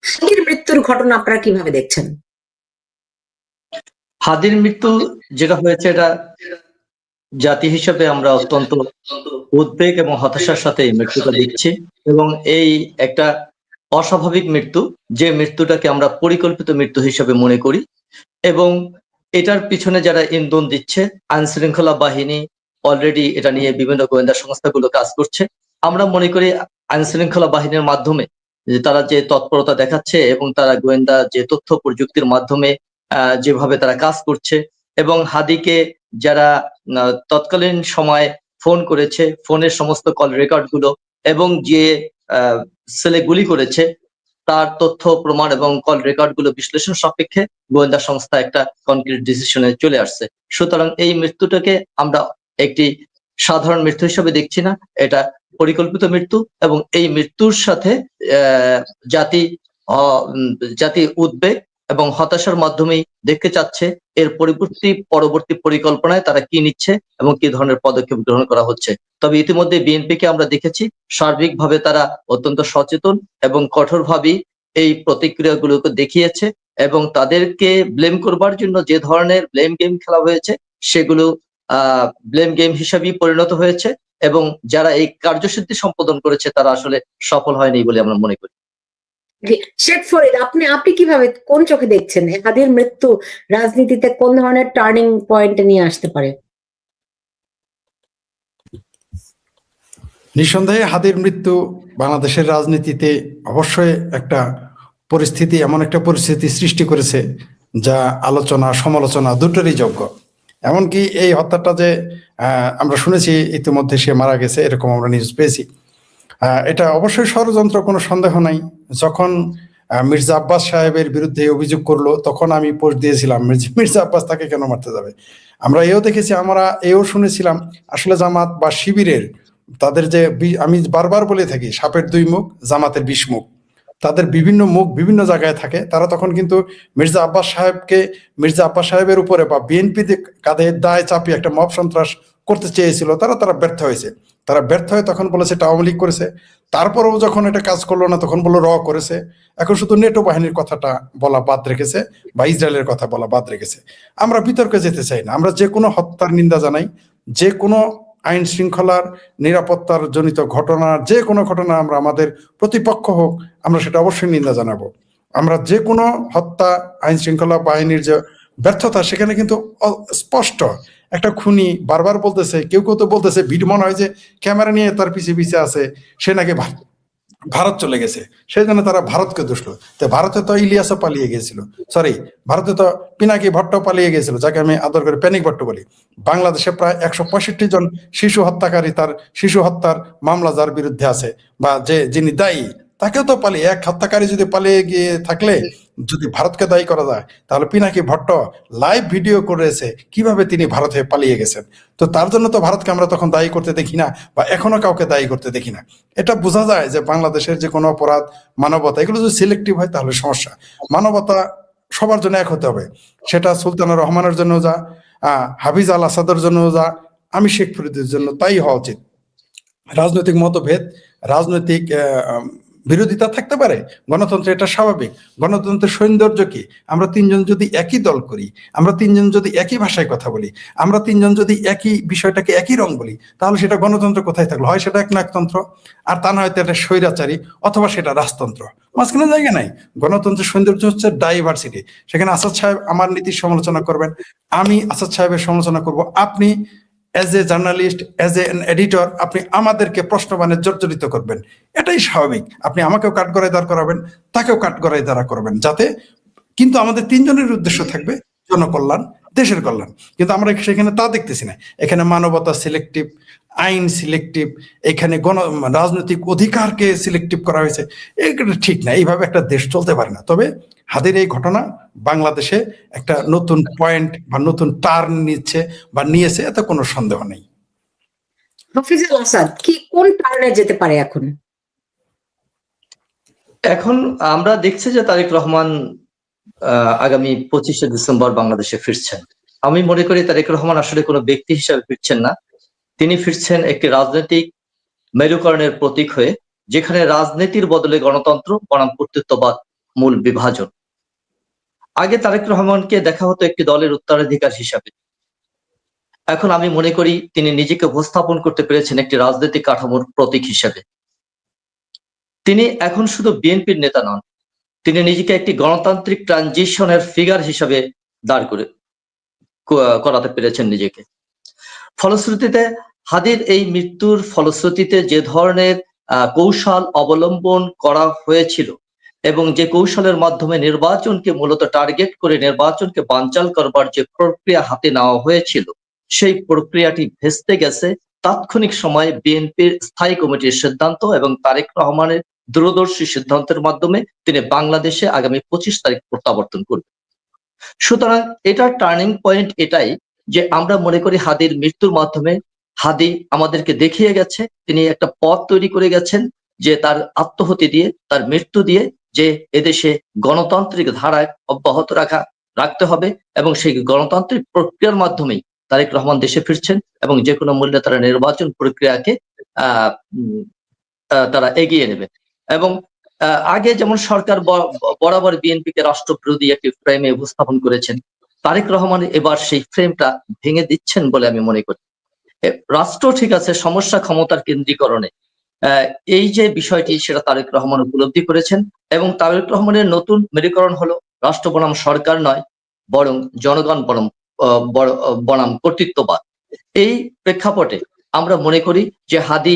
হাদির মৃত্যুর ঘটনা আপনারা কিভাবে দেখছেন? হাদির মৃত্যু যেটা হয়েছে, এটা জাতি হিসেবে আমরা অত্যন্ত উদ্বেগ এবং হতাশার সাথে এই মৃত্যুটা দেখছি, এবং এই একটা অস্বাভাবিক মৃত্যু, যে মৃত্যুটাকে আমরা পরিকল্পিত মৃত্যু হিসেবে মনে করি। এবং এটার পিছনে যারা ইন্ধন দিচ্ছে, আইন শৃঙ্খলা বাহিনী অলরেডি এটা নিয়ে বিভিন্ন গোয়েন্দা সংস্থাগুলো কাজ করছে। আমরা মনে করি আইন শৃঙ্খলা বাহিনীর মাধ্যমে যে তারা যে তৎপরতা দেখাচ্ছে এবং তারা গোয়েন্দা যে তথ্য প্রযুক্তির মাধ্যমে যেভাবে তারা কাজ করছে, এবং হাদিকে যারা তৎকালীন সময় ফোন করেছে, ফোনের সমস্ত কল রেকর্ড গুলো, এবং যে ছেলে গুলি করেছে তার তথ্য প্রমাণ এবং কল রেকর্ড গুলো বিশ্লেষণ সাপেক্ষে গোয়েন্দা সংস্থা একটা কনক্রিট ডিসিশনে চলে আসছে। সুতরাং এই মৃত্যুটাকে আমরা একটি সাধারণ মৃত্যু হিসেবে দেখছি না, এটা পরিকল্পিত মৃত্যু, এবং এই মৃত্যুর সাথে জাতি উদ্বেগ এবং হতাশার মাধ্যমেই দেখতে চাচ্ছে এর পরবর্তী পরিকল্পনায় তারা কি নিচ্ছে এবং কি ধরনের পদক্ষেপ গ্রহণ করা হচ্ছে। তবে ইতিমধ্যে বিএনপিকে আমরা দেখেছি সার্বিকভাবে তারা অত্যন্ত সচেতন এবং কঠোরভাবে এই প্রতিক্রিয়াগুলোকে দেখিয়েছে, এবং তাদেরকে ব্লেম করবার জন্য যে ধরনের ব্লেম গেম খেলা হয়েছে সেগুলো ব্লেম গেম হিসাবেই পরিণত হয়েছে, এবং যারা এই কার্যসিদ্ধি সম্পাদন করেছে তারা আসলে সফল হয়নি বলে আমরা মনে করি। শেখ ফরিদ, আপনি কিভাবে, কোন চোখে দেখছেন হাদির মৃত্যু রাজনীতিতে কোন ধরনের টার্নিং পয়েন্ট নিয়ে আসতে পারে? নিঃসন্দেহে হাদির মৃত্যু বাংলাদেশের রাজনীতিতে অবশ্যই একটা পরিস্থিতি, এমন একটা পরিস্থিতি সৃষ্টি করেছে যা আলোচনা সমালোচনা দুটোরই যোগ্য। এমনকি এই হত্যাটা যে আমরা শুনেছি ইতিমধ্যে সে মারা গেছে, এরকম আমরা নিউজ পেয়েছি। এটা অবশ্যই ষড়যন্ত্র, কোনো সন্দেহ নাই। যখন মির্জা আব্বাস সাহেবের বিরুদ্ধে অভিযোগ করলো তখন আমি পোস্ট দিয়েছিলাম মির্জা আব্বাস তাকে কেন মারতে যাবে। আমরা এও দেখেছি, আমরা এও শুনেছিলাম আসলে জামাত বা শিবিরের তাদের যে, আমি বারবার বলে থাকি সাপের 2 মুখ জামাতের 20 মুখ, তাদের বিভিন্ন মুখ বিভিন্ন জায়গায় থাকে। তারা তখন কিন্তু মির্জা আব্বাস সাহেবের উপরে বা বিএনপিতে কাঁধে দায় চাপিয়ে একটা মব সন্ত্রাস করতে চেয়েছিল, তারা ব্যর্থ হয়েছে। তারা ব্যর্থ হয়ে তখন বলেছে এটা আওয়ামী লীগ করেছে, তারপরেও যখন এটা কাজ করলো না তখন বললো করেছে। এখন শুধু নেটো বাহিনীর কথাটা বলা বাদ রেখেছে বা ইসরায়েলের কথা বলা বাদ রেখেছে। আমরা বিতর্কে যেতে চাই না, আমরা যে কোনো হত্যার নিন্দা জানাই, যে কোনো আইন শৃঙ্খলার নিরাপত্তার জনিত ঘটনার যে কোনো ঘটনা আমরা আমাদের প্রতিপক্ষ হোক আমরা সেটা অবশ্যই নিন্দা জানাবো। আমরা যে কোনো হত্যা, আইন শৃঙ্খলা বাহিনীর যে ব্যর্থতা সেখানে কিন্তু স্পষ্ট। একটা খুনি বারবার বলতেছে, কেউ তো বলতেছে ভিডিও, মনে হয় যে ক্যামেরা নিয়ে তার পিছে আছে, সে নাকি ভারত চলে গেছে, সেই জন্য তারা ভারতকে দোষল। তো ভারতে তো ইলিয়াসও পালিয়ে গিয়েছিল, ভারতে তো পিনাকি ভট্ট পালিয়ে গিয়েছিল, যাকে আমি আদর করে প্যানিক ভট্ট বলি। বাংলাদেশে প্রায় 165 জন শিশু হত্যাকারী, তার শিশু হত্যার মামলা যার বিরুদ্ধে আছে বা যিনি দায়ী তাকেও তো পালিয়ে, এক হত্যাকারী যদি পালিয়ে গিয়ে থাকলে যদি ভারতকে দায়ী করা যায়, তাহলে পিনাকি ভট্ট লাইভ ভিডিও করেছে কিভাবে তিনি ভারতে পালিয়ে গেছেন। তো তার জন্য তো ভারতকে আমরা তখন দায়ী করতে দেখি না, বা এখনো কাউকে দায়ী করতে দেখি না। এটা বোঝা যায় যে বাংলাদেশের যে কোনো অপরাধ, মানবতা, এগুলো যদি সিলেক্টিভ হয় তাহলে সমস্যা। মানবতা সবার জন্য এক হতে হবে, সেটা সুলতানা রহমানের জন্য যা, হাফিজ আল আসাদের জন্য যা, আমি শেখ ফরিদের জন্য তাই হওয়া উচিত। রাজনৈতিক মতভেদ, রাজনৈতিক বিরোধিতা থাকতে পারে, গণতন্ত্র এটা স্বাভাবিক। গণতন্ত্রের সৌন্দর্য কি, আমরা 3 জন যদি একই দল করি, আমরা 3 জন যদি একই ভাষায় কথা বলি, আমরা 3 জন যদি একই বিষয়টাকে একই রং বলি, তাহলে সেটা গণতন্ত্র কোথায় থাকলো? হয় সেটা একনায়কতন্ত্র, আর তা না হয়তো এটা স্বৈরাচারী, অথবা সেটা রাজতন্ত্র, মাঝখানে জায়গা নাই। গণতন্ত্রের সৌন্দর্য হচ্ছে ডাইভার্সিটি। সেখানে আসাদ সাহেব আমার নীতির সমালোচনা করবেন, আমি আসাদ সাহেবের সমালোচনা করব, আপনি as a journalist, as a editor আপনি আমাদেরকে প্রশ্নবাণে জর্জরিত করবেন, এটাই স্বাভাবিক। আপনি আমাকেও কাঠগড়ায় দাঁড় করাবেন, তাকেও কাঠগড়ায় দাঁড়া করবেন, যাতে কিন্তু আমাদের 3 জনের উদ্দেশ্য থাকবে জনকল্যাণ, দেশের কল্যাণ। কিন্তু আমরা সেখানে তা দেখতেছি না। এখানে মানবতা সিলেক্টিভ, আইন সিলেক্টিভ, এখানে রাজনৈতিক অধিকারকে সিলেক্টিভ করা হয়েছে। এটা ঠিক না, এইভাবে একটা দেশ চলতে পারে না। তবে হাদির এই ঘটনা বাংলাদেশে একটা নতুন পয়েন্ট বা নতুন টার্ন নিচ্ছে বা নিয়েছে, এতে কোনো সন্দেহ নেই। হাফিজুল আসাদ কি কোন টার্নে যেতে পারে এখন? এখন আমরা দেখছি যে তারেক রহমান আগামী 25শে ডিসেম্বর বাংলাদেশে ফিরছেন। আমি মনে করি তারেক রহমান আসলে কোনো ব্যক্তি হিসাবে ফিরছেন না, তিনি ফিরছেন একটি রাজনৈতিক মেরুকরণের প্রতীক হয়ে, যেখানে রাজনীতির বদলে গণতন্ত্র বনাম কর্তৃত্ববাদ মূল বিভাজন। আগে তারেক রহমানকে দেখা হতো একটি দলের উত্তরাধিকার হিসাবে, এখন আমি মনে করি তিনি নিজেকে উপস্থাপন করতে পেরেছেন একটি রাজনৈতিক কাঠামোর প্রতীক হিসেবে। তিনি এখন শুধু বিএনপির নেতা নন, তিনি নিজেকে একটি গণতান্ত্রিক ট্রানজিশনের ফিগার হিসেবে দাঁড় করাতে পেরেছেন নিজেকে। ফলশ্রুতিতে হাদির এই মৃত্যুর ফলশ্রুতিতে যে ধরনের কৌশল অবলম্বন করা হয়েছিল এবং যে কৌশলের মাধ্যমে নির্বাচনকে মূলত টার্গেট করে নির্বাচনকে বানচাল করবার যে প্রক্রিয়া হাতে নেওয়া হয়েছিল, সেই প্রক্রিয়াটি ভেস্তে গেছে তাৎক্ষণিক সময়ে বিএনপির স্থায়ী কমিটির সিদ্ধান্ত এবং তারেক রহমানের দূরদর্শী সিদ্ধান্তের মাধ্যমে তিনি বাংলাদেশে আগামী 25 তারিখ প্রত্যাবর্তন করবেন। সুতরাং এটার টার্নিং পয়েন্ট এটাই যে আমরা মনে করি হাদির মৃত্যুর মাধ্যমে হাদি আমাদেরকে দেখিয়ে গেছে, তিনি একটা পথ তৈরি করে গেছেন যে তার আত্মহতি দিয়ে, তার মৃত্যু দিয়ে যে এদেশে গণতান্ত্রিক ধারায় অব্যাহত রাখতে হবে এবং সেই গণতান্ত্রিক প্রক্রিয়ার মাধ্যমেই তারেক রহমান দেশে ফিরছেন এবং যে কোনো মূল্যে তারা নির্বাচন প্রক্রিয়াকে তারা এগিয়ে নেবে। এবং আগে যেমন সরকার বরাবর বিএনপিকে রাষ্ট্রবিরোধী একটি ফ্রেমে উপস্থাপন করেছেন, তারেক রহমান এবার সেই ফ্রেমটা ভেঙে দিচ্ছেন বলে আমি মনে করি। রাষ্ট্র ঠিক আছে, সমস্যা ক্ষমতার কেন্দ্রীকরণে, এই যে বিষয়টি সেটা তারেক রহমান উপলব্ধি করেছেন এবং তারেক রহমানের নতুন মেরুকরণ হলো রাষ্ট্র বনাম সরকার নয়, বরং জনগণ বনাম কর্তৃত্ববাদ। এই প্রেক্ষাপটে আমরা মনে করি যে হাদি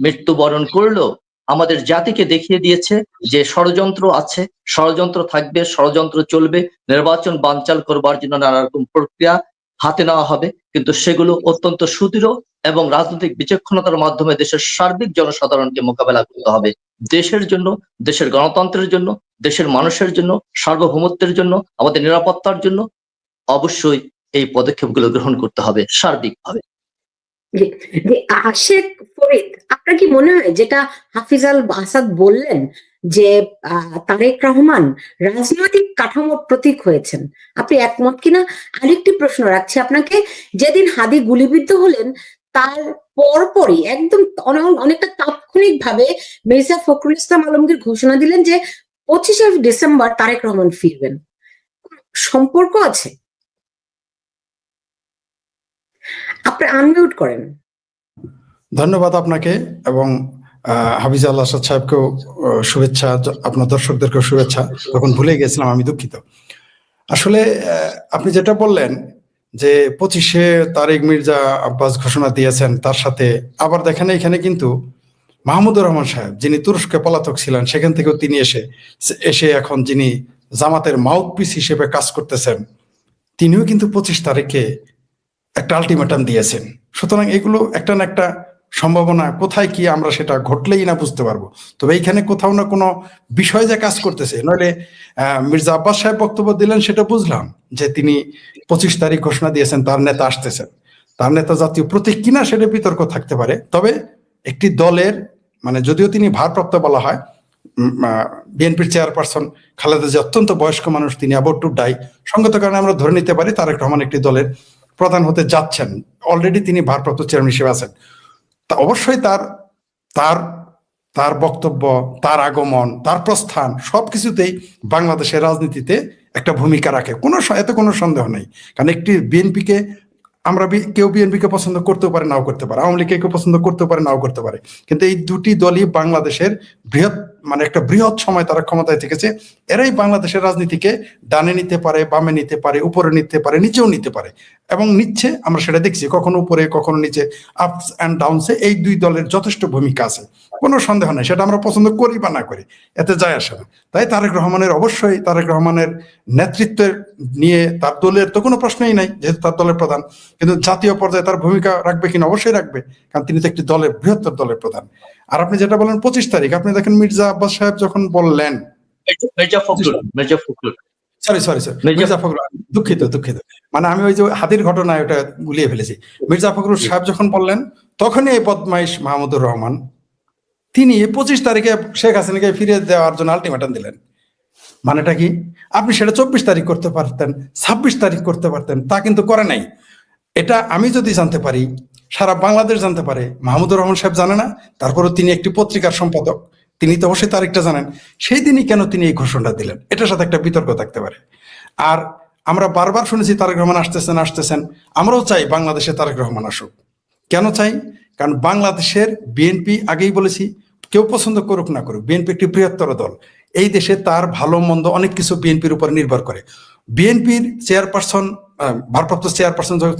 মৃত্যুবরণ করলেও আমাদের জাতিকে দেখিয়ে দিয়েছে যে ষড়যন্ত্র আছে, ষড়যন্ত্র থাকবে, ষড়যন্ত্র চলবে, নির্বাচন বানচাল করবার জন্য নানা রকম প্রক্রিয়া হাতে নেওয়া হবে, কিন্তু সেগুলো অত্যন্ত সুদৃঢ় এবং রাজনৈতিক বিচক্ষণতার মাধ্যমে দেশের সার্বিক জনসাধারণকে মোকাবেলা করতে হবে। দেশের জন্য, দেশের গণতন্ত্রের জন্য, দেশের মানুষের জন্য, সার্বভৌমত্বের জন্য, আমাদের নিরাপত্তার জন্য অবশ্যই এই পদক্ষেপগুলো গ্রহণ করতে হবে সার্বিকভাবে। আশেক ফরিদ, আপনার কি মনে হয় যেটা হাফিজ আল আসাদ বললেন যে তারেক রহমান রাজনৈতিক কাঠামোর প্রতীক হয়েছেন, আপনি একমত কিনা? আরেকটি প্রশ্ন রাখছি আপনাকে, যেদিন হাদি গুলিবিদ্ধ হলেন তার পরপরই একদম অনেকটা তাৎক্ষণিক ভাবে মির্জা ফখরুল ইসলাম আলমগীর ঘোষণা দিলেন যে 25শে ডিসেম্বর তারেক রহমান ফিরবেন। সম্পর্ক আছে? আপনি আনমিউট করেন। ধন্যবাদ আপনাকে এবং হাফিজ আল আসাদ সাহেবকেও শুভেচ্ছা, আপনার দর্শকদেরকেও শুভেচ্ছা। তখন ভুলে গেছিলাম, আমি দুঃখিত। আসলে আপনি যেটা বললেন যে 25শে তারিখ মির্জা আব্বাস ঘোষণা দিয়েছেন, তার সাথে আবার দেখেন এখানে কিন্তু মাহমুদুর রহমান সাহেব যিনি তুরস্কে পলাতক ছিলেন, সেখান থেকেও তিনি এসে এখন যিনি জামাতের মাউথপিস হিসেবে কাজ করতেছেন, তিনিও কিন্তু 25 তারিখে একটা আলটিমেটাম দিয়েছেন। সুতরাং এগুলো একটা না একটা সম্ভাবনা, কোথায় কি আমরা সেটা ঘটলেই না বুঝতে পারবো। তবে এইখানে কোথাও না কোনো বিষয় যে কাজ করতেছে, নইলে মির্জা আব্বাস সাহেব বক্তব্য দিলেন সেটা বুঝলাম যে তিনি 25 তারিখ ঘোষণা দিয়েছেন, তার নেতা আসতেছেন, তার নেতা জাতীয় প্রতীক কিনা সেটা বিতর্ক থাকতে পারে। তবে একটি দলের মানে যদিও তিনি ভারপ্রাপ্ত বলা হয়, বিএনপির চেয়ারপারসন খালেদা যে অত্যন্ত বয়স্ক মানুষ, তিনি অ্যাবাউট টু ডাই, সঙ্গত কারণে আমরা ধরে নিতে পারি তারেক রহমান একটি দলের প্রধান হতে যাচ্ছেন, অলরেডি তিনি ভারপ্রাপ্ত চেয়ারম্যান হিসেবে আছেন। তা অবশ্যই তার বক্তব্য, তার আগমন, তার প্রস্থান সবকিছুতেই বাংলাদেশের রাজনীতিতে একটা ভূমিকা রাখে, এতে কোনো সন্দেহ নেই। কারণ একটি বিএনপিকে আমরা কেউ বিএনপিকে পছন্দ করতেও পারে, নাও করতে পারে, আওয়ামী লীগকে কেউ পছন্দ করতেও পারে, নাও করতে পারে, কিন্তু এই দুটি দলই বাংলাদেশের একটা বৃহৎ সময় তারা ক্ষমতায় থেকেছে। এরাই বাংলাদেশের রাজনীতিকে ডানে নিতে পারে, বামে নিতে পারে, উপরে নিতে পারে, নিচেও নিতে পারে এবং নিচ্ছে। আমরা সেটা দেখছি, কখনো উপরে কখনো নিচে, আপস অ্যান্ড ডাউনসে এই দুই দলের যথেষ্ট ভূমিকা আছে, কোনো সন্দেহ নেই। সেটা আমরা পছন্দ করি বা না করি এতে যায় আসে না। তাই অবশ্যই তারেক রহমানের নেতৃত্বের নিয়ে তার দলের তো কোনো প্রশ্নই নাই, যেহেতু তার দলের প্রধান, কিন্তু জাতীয় পর্যায়ে তার ভূমিকা রাখবে কিনা, অবশ্যই রাখবে, কারণ তিনি তো একটি দলের, বৃহত্তর দলের প্রধান। আর আপনি যেটা বলেন 25 তারিখ, আপনি দেখেন মির্জা আব্বাস সাহেব যখন বললেন, দুঃখিত, মানে আমি ওই যে হাদির ঘটনায় ওটা গুলিয়ে ফেলেছি। মির্জা ফখরুল সাহেব যখন বললেন, তখনই এই বদমাইশ মাহমুদুর রহমান তিনি 25 তারিখে শেখ হাসিনাকে ফিরিয়ে দেওয়ার জন্য আলটিমেটাম দিলেন। মানেটা কি? আপনি সেটা 24 তারিখ করতে পারতেন, 26 তারিখ করতে পারতেন, তা কিন্তু করে নাই। এটা আমি যদি জানতে পারি, সারা বাংলাদেশ জানতে পারে, মাহমুদুর রহমান সাহেব জানে না। তারপরে তিনি একটি পত্রিকার সম্পাদক, তিনি তো অবশ্যই তারিখটা জানেন, সেই দিনই কেন তিনি এই ঘোষণাটা দিলেন, এটার সাথে একটা বিতর্ক থাকতে পারে। আর আমরা বারবার শুনেছি তারেক রহমান আসতেছেন, আমরাও চাই বাংলাদেশে তারেক রহমান আসুক। কেন চাই? কারণ বাংলাদেশের বিএনপি, আগেই বলেছি, কেউ পছন্দ করুক না করুক, বিএনপি একটি বৃহত্তর দল। এই দেশে তার ভালো মন্দ অনেক কিছু বিএনপির উপর নির্ভর করে। বিএনপির চেয়ারপারসন, ভারপ্রাপ্ত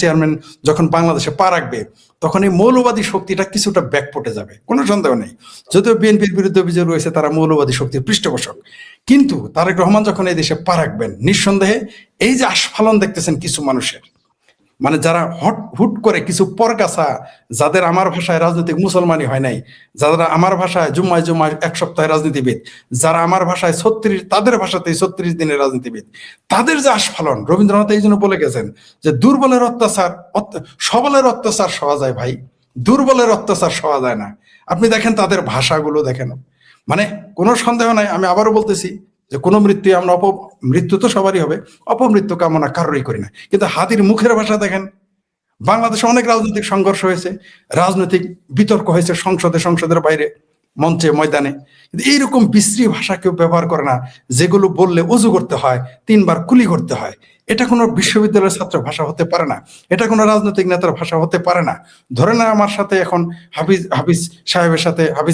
চেয়ারম্যান যখন বাংলাদেশে পা রাখবে, তখন এই মৌলবাদী শক্তিটা কিছুটা ব্যাকপটে যাবে, কোনো সন্দেহ নেই। যদিও বিএনপির বিরুদ্ধে অভিযোগ রয়েছে তারা মৌলবাদী শক্তির পৃষ্ঠপোষক, কিন্তু তারেক রহমান যখন এই দেশে পা রাখবেন, নিঃসন্দেহে এই যে আস্ফালন দেখতেছেন কিছু মানুষের, মানে যারা হুট করে কিছু পরগাছা, যাদের আমার ভাষায় রাজনৈতিক মুসলমানই হয় নাই, যারা আমার ভাষায় জুম্মায় এক সপ্তাহে রাজনীতিবিদ, যারা আমার ভাষায় তাদের ভাষাতেই 36 দিনের রাজনীতিবিদ, তাদের যে আস্ফালন, রবীন্দ্রনাথ এই জন্য বলে গেছেন যে দুর্বলের অত্যাচার সবলের অত্যাচার সওয়া যায় ভাই, দুর্বলের অত্যাচার সওয়া যায় না। আপনি দেখেন তাদের ভাষাগুলো দেখেন, মানে কোনো সন্দেহ নাই, আমি আবারও বলতেছি যে কোনো মৃত্যু আমরা মৃত্যু তো সবারই হবে, অপমৃত্যু কামনা কারোরই করি না, কিন্তু হাতির মুখের ভাষা দেখেন। বাংলাদেশে অনেক রাজনৈতিক সংঘর্ষ হয়েছে, রাজনৈতিক বিতর্ক হয়েছে সংসদের বাইরে, মঞ্চে, ময়দানে, কিন্তু এইরকম বিশ্রী ভাষা কেউ ব্যবহার করে না, যেগুলো বললে অজু করতে হয়, 3 বার কুলি করতে হয়। এটা কোনো বিশ্ববিদ্যালয়ের ছাত্র ভাষা হতে পারে না, এটা কোনো রাজনৈতিক নেতার ভাষা হতে পারে না। ধরে না আমার সাথে এখন হাফিজ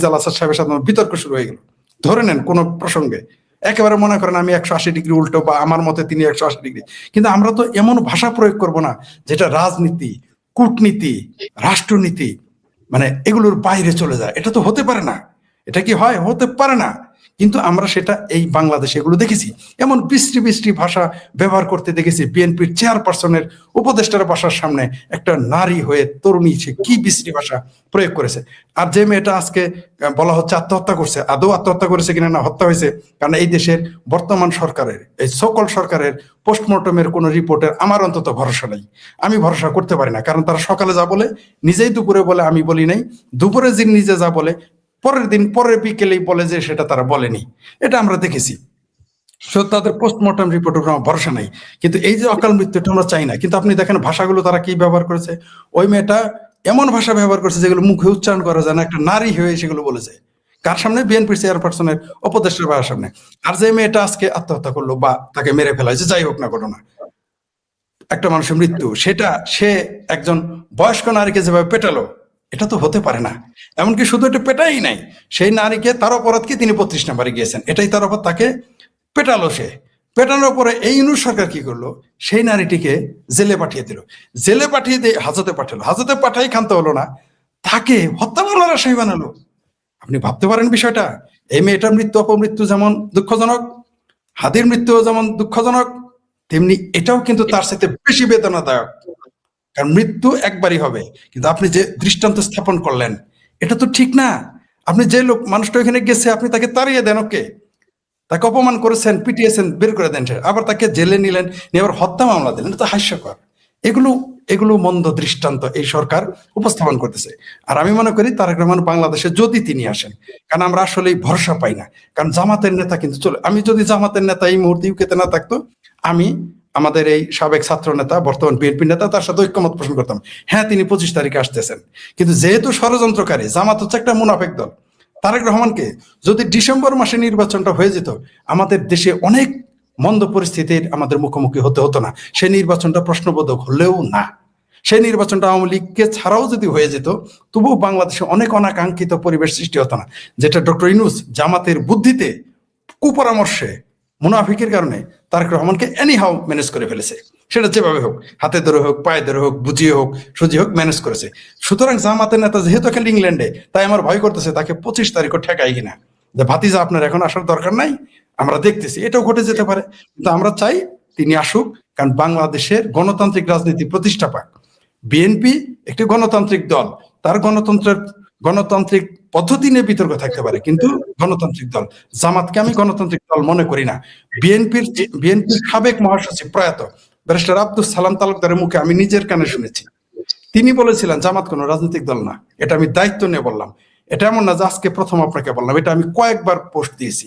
আল আসাদ সাহেবের সাথে বিতর্ক শুরু হয়ে গেল, ধরে নেন কোনো প্রসঙ্গে, একেবারে মনে করেন আমি 180 ডিগ্রি উল্টো, বা আমার মতে তিনি 180 ডিগ্রি, কিন্তু আমরা তো এমন ভাষা প্রয়োগ করব না যেটা রাজনীতি, কূটনীতি, রাষ্ট্রনীতি, মানে এগুলোর বাইরে চলে যায়। এটা তো হতে পারে না, এটা কি হয়? হতে পারে না। কিন্তু আমরা সেটা এই বাংলাদেশে এগুলো দেখেছি, এমন বৃষ্টি ভাষা ব্যবহার করতে দেখেছি। বিএনপির চেয়ারপারসনের উপদেষ্টার বাসার সামনে একটা নারী হয়ে তরুণী, সে কি বৃষ্টি ভাষা প্রয়োগ করেছে। আর যে মেয়েটা আজকে বলা হচ্ছে আত্মহত্যা করছে, আদৌ আত্মহত্যা করেছে কিনা না হত্যা হয়েছে, কারণ এই দেশের বর্তমান সরকারের, এই সকল সরকারের পোস্টমর্টমের কোনো রিপোর্টের আমার অন্তত ভরসা নেই, আমি ভরসা করতে পারি না। কারণ তারা সকালে যা বলে নিজেই দুপুরে বলে, আমি বলি নাই, দুপুরে দিন নিজে যা বলে পরের বিকেলেই বলে যে সেটা তারা বলেনি, এটা আমরা দেখেছি। তাদের পোস্টমর্টম রিপোর্টের কোনো ভরসা নাই। কিন্তু এই যে অকাল মৃত্যুটা আমরা চাই না, কিন্তু আপনি দেখেন ভাষাগুলো তারা কি ব্যবহার করেছে। ওই মেয়েটা এমন ভাষা ব্যবহার করেছে যেগুলো মুখে উচ্চারণ করা যায় না, একটা নারী হয়ে সেগুলো বলেছে। কার সামনে? বিএনপির চেয়ারপারসনের উপদেষ্টার বাসার সামনে। আর যে মেয়েটা আজকে আত্মহত্যা করলো বা তাকে মেরে ফেলা হয়েছে, যাই হোক না ঘটনা, একটা মানুষের মৃত্যু, সেটা সে একজন বয়স্ক নারীকে যেভাবে পেটালো, এটা তো হতে পারে না। এমনকি শুধু এটা পেটাই নাই, সেই নারীকে, তার অপরাধ কি, তিনি 35 নম্বরে গিয়েছেন, এটাই তার অপরাধ, তাকে পেটালো। সে পেটানোর পরে এই ইউনূস সরকার কি করলো? সেই নারীটিকে জেলে পাঠিয়ে দিল, জেলে পাঠিয়ে দিয়ে হাজতে পাঠালো, হাজতে পাঠাই ক্ষান্ত হলো না, তাকে হত্যা মামলার আসামি বানালো। আপনি ভাবতে পারেন বিষয়টা? এই মেয়েটার মৃত্যু, অপমৃত্যু যেমন দুঃখজনক, হাদির মৃত্যু যেমন দুঃখজনক, তেমনি এটাও কিন্তু তার সাথে বেশি বেদনাদায়ক। কারণ মৃত্যু একবারই হবে, কিন্তু আপনি যে দৃষ্টান্ত স্থাপন করলেন, এটা তো ঠিক না। আপনি যে মানুষটা ওখানে গেছে, আপনি তাকে তাড়িয়ে দেন, ওকে, তাকে অপমান করেছেন, পিটিয়েছেন, বের করে দেন, আবার তাকে জেলে নিলেন, নিয়ে আবার হত্যা মামলা দিলেন, এটা তো হাস্যকর। এগুলো মন্দ দৃষ্টান্ত এই সরকার উপস্থাপন করতেছে। আর আমি মনে করি তারেক রহমান বাংলাদেশে যদি তিনি আসেন, কারণ আমরা আসলেই ভরসা পাই না, কারণ জামাতের নেতা কিন্তু আমি যদি জামাতের নেতা এই মুহূর্তে ইউকেতে না থাকতো, আমি আমাদের এই সাবেক ছাত্র নেতা, বর্তমান বিএনপি নেতা, তার সাথে ঐক্যমত পোষণ করতাম, হ্যাঁ তিনি 25 তারিখে আসতেছেন। কিন্তু যেহেতু ষড়যন্ত্রকারী, জামাত হচ্ছে একটা মুনাফেক দল, তারেক রহমানকে যদি ডিসেম্বর মাসে নির্বাচনটা হয়ে যেত, আমাদের দেশে অনেক মন্দ পরিস্থিতির আমাদের মুখোমুখি হতে হতো না। সেই নির্বাচনটা প্রশ্নবোধক হলেও না, সেই নির্বাচনটা আওয়ামী লীগকে ছাড়াও যদি হয়ে যেত, তবুও বাংলাদেশে অনেক অনাকাঙ্ক্ষিত পরিবেশ সৃষ্টি হতো না, যেটা ডক্টর ইউনূস জামাতের বুদ্ধিতে, কুপরামর্শে, মুনাফিকের কারণে তারেক রহমানকে এনিহাও ম্যানেজ করে ফেলেছে। সেটা যেভাবে হোক, হাতে ধরে হোক, পায়ে ধরে হোক, বুঝিয়ে হোক, সুজিয়ে হোক, ম্যানেজ করেছে। সুতরাং জামাতের নেতা যেহেতু এখন ইংল্যান্ডে, তাই আমার ভয় করতেছে তাকে 25 তারিখও ঠেকাই কিনা, যে ভাতিজা আপনার এখন আসার দরকার নাই, আমরা দেখতেছি, এটাও ঘটে যেতে পারে। কিন্তু আমরা চাই তিনি আসুক, কারণ বাংলাদেশের গণতান্ত্রিক রাজনীতি প্রতিষ্ঠা পাক। বিএনপি একটি গণতান্ত্রিক দল, তার গণতান্ত্রিক পদ্ধতি নিয়ে বিতর্ক থাকতে পারে, কিন্তু গণতান্ত্রিক দল। জামাতকে আমি গণতান্ত্রিক দল মনে করি না। বিএনপির সাবেক মহাসচিব প্রয়াত ব্যারিস্টার আব্দুস সালাম তালুকদারের মুখে আমি নিজের কানে শুনেছি, তিনি বলেছিলেন জামাত কোনো রাজনৈতিক দল না। এটা আমি দায়িত্ব নিয়ে বললাম, এটা এমন না যে আজকে প্রথম আপনাকে বললাম, এটা আমি কয়েকবার পোস্ট দিয়েছি,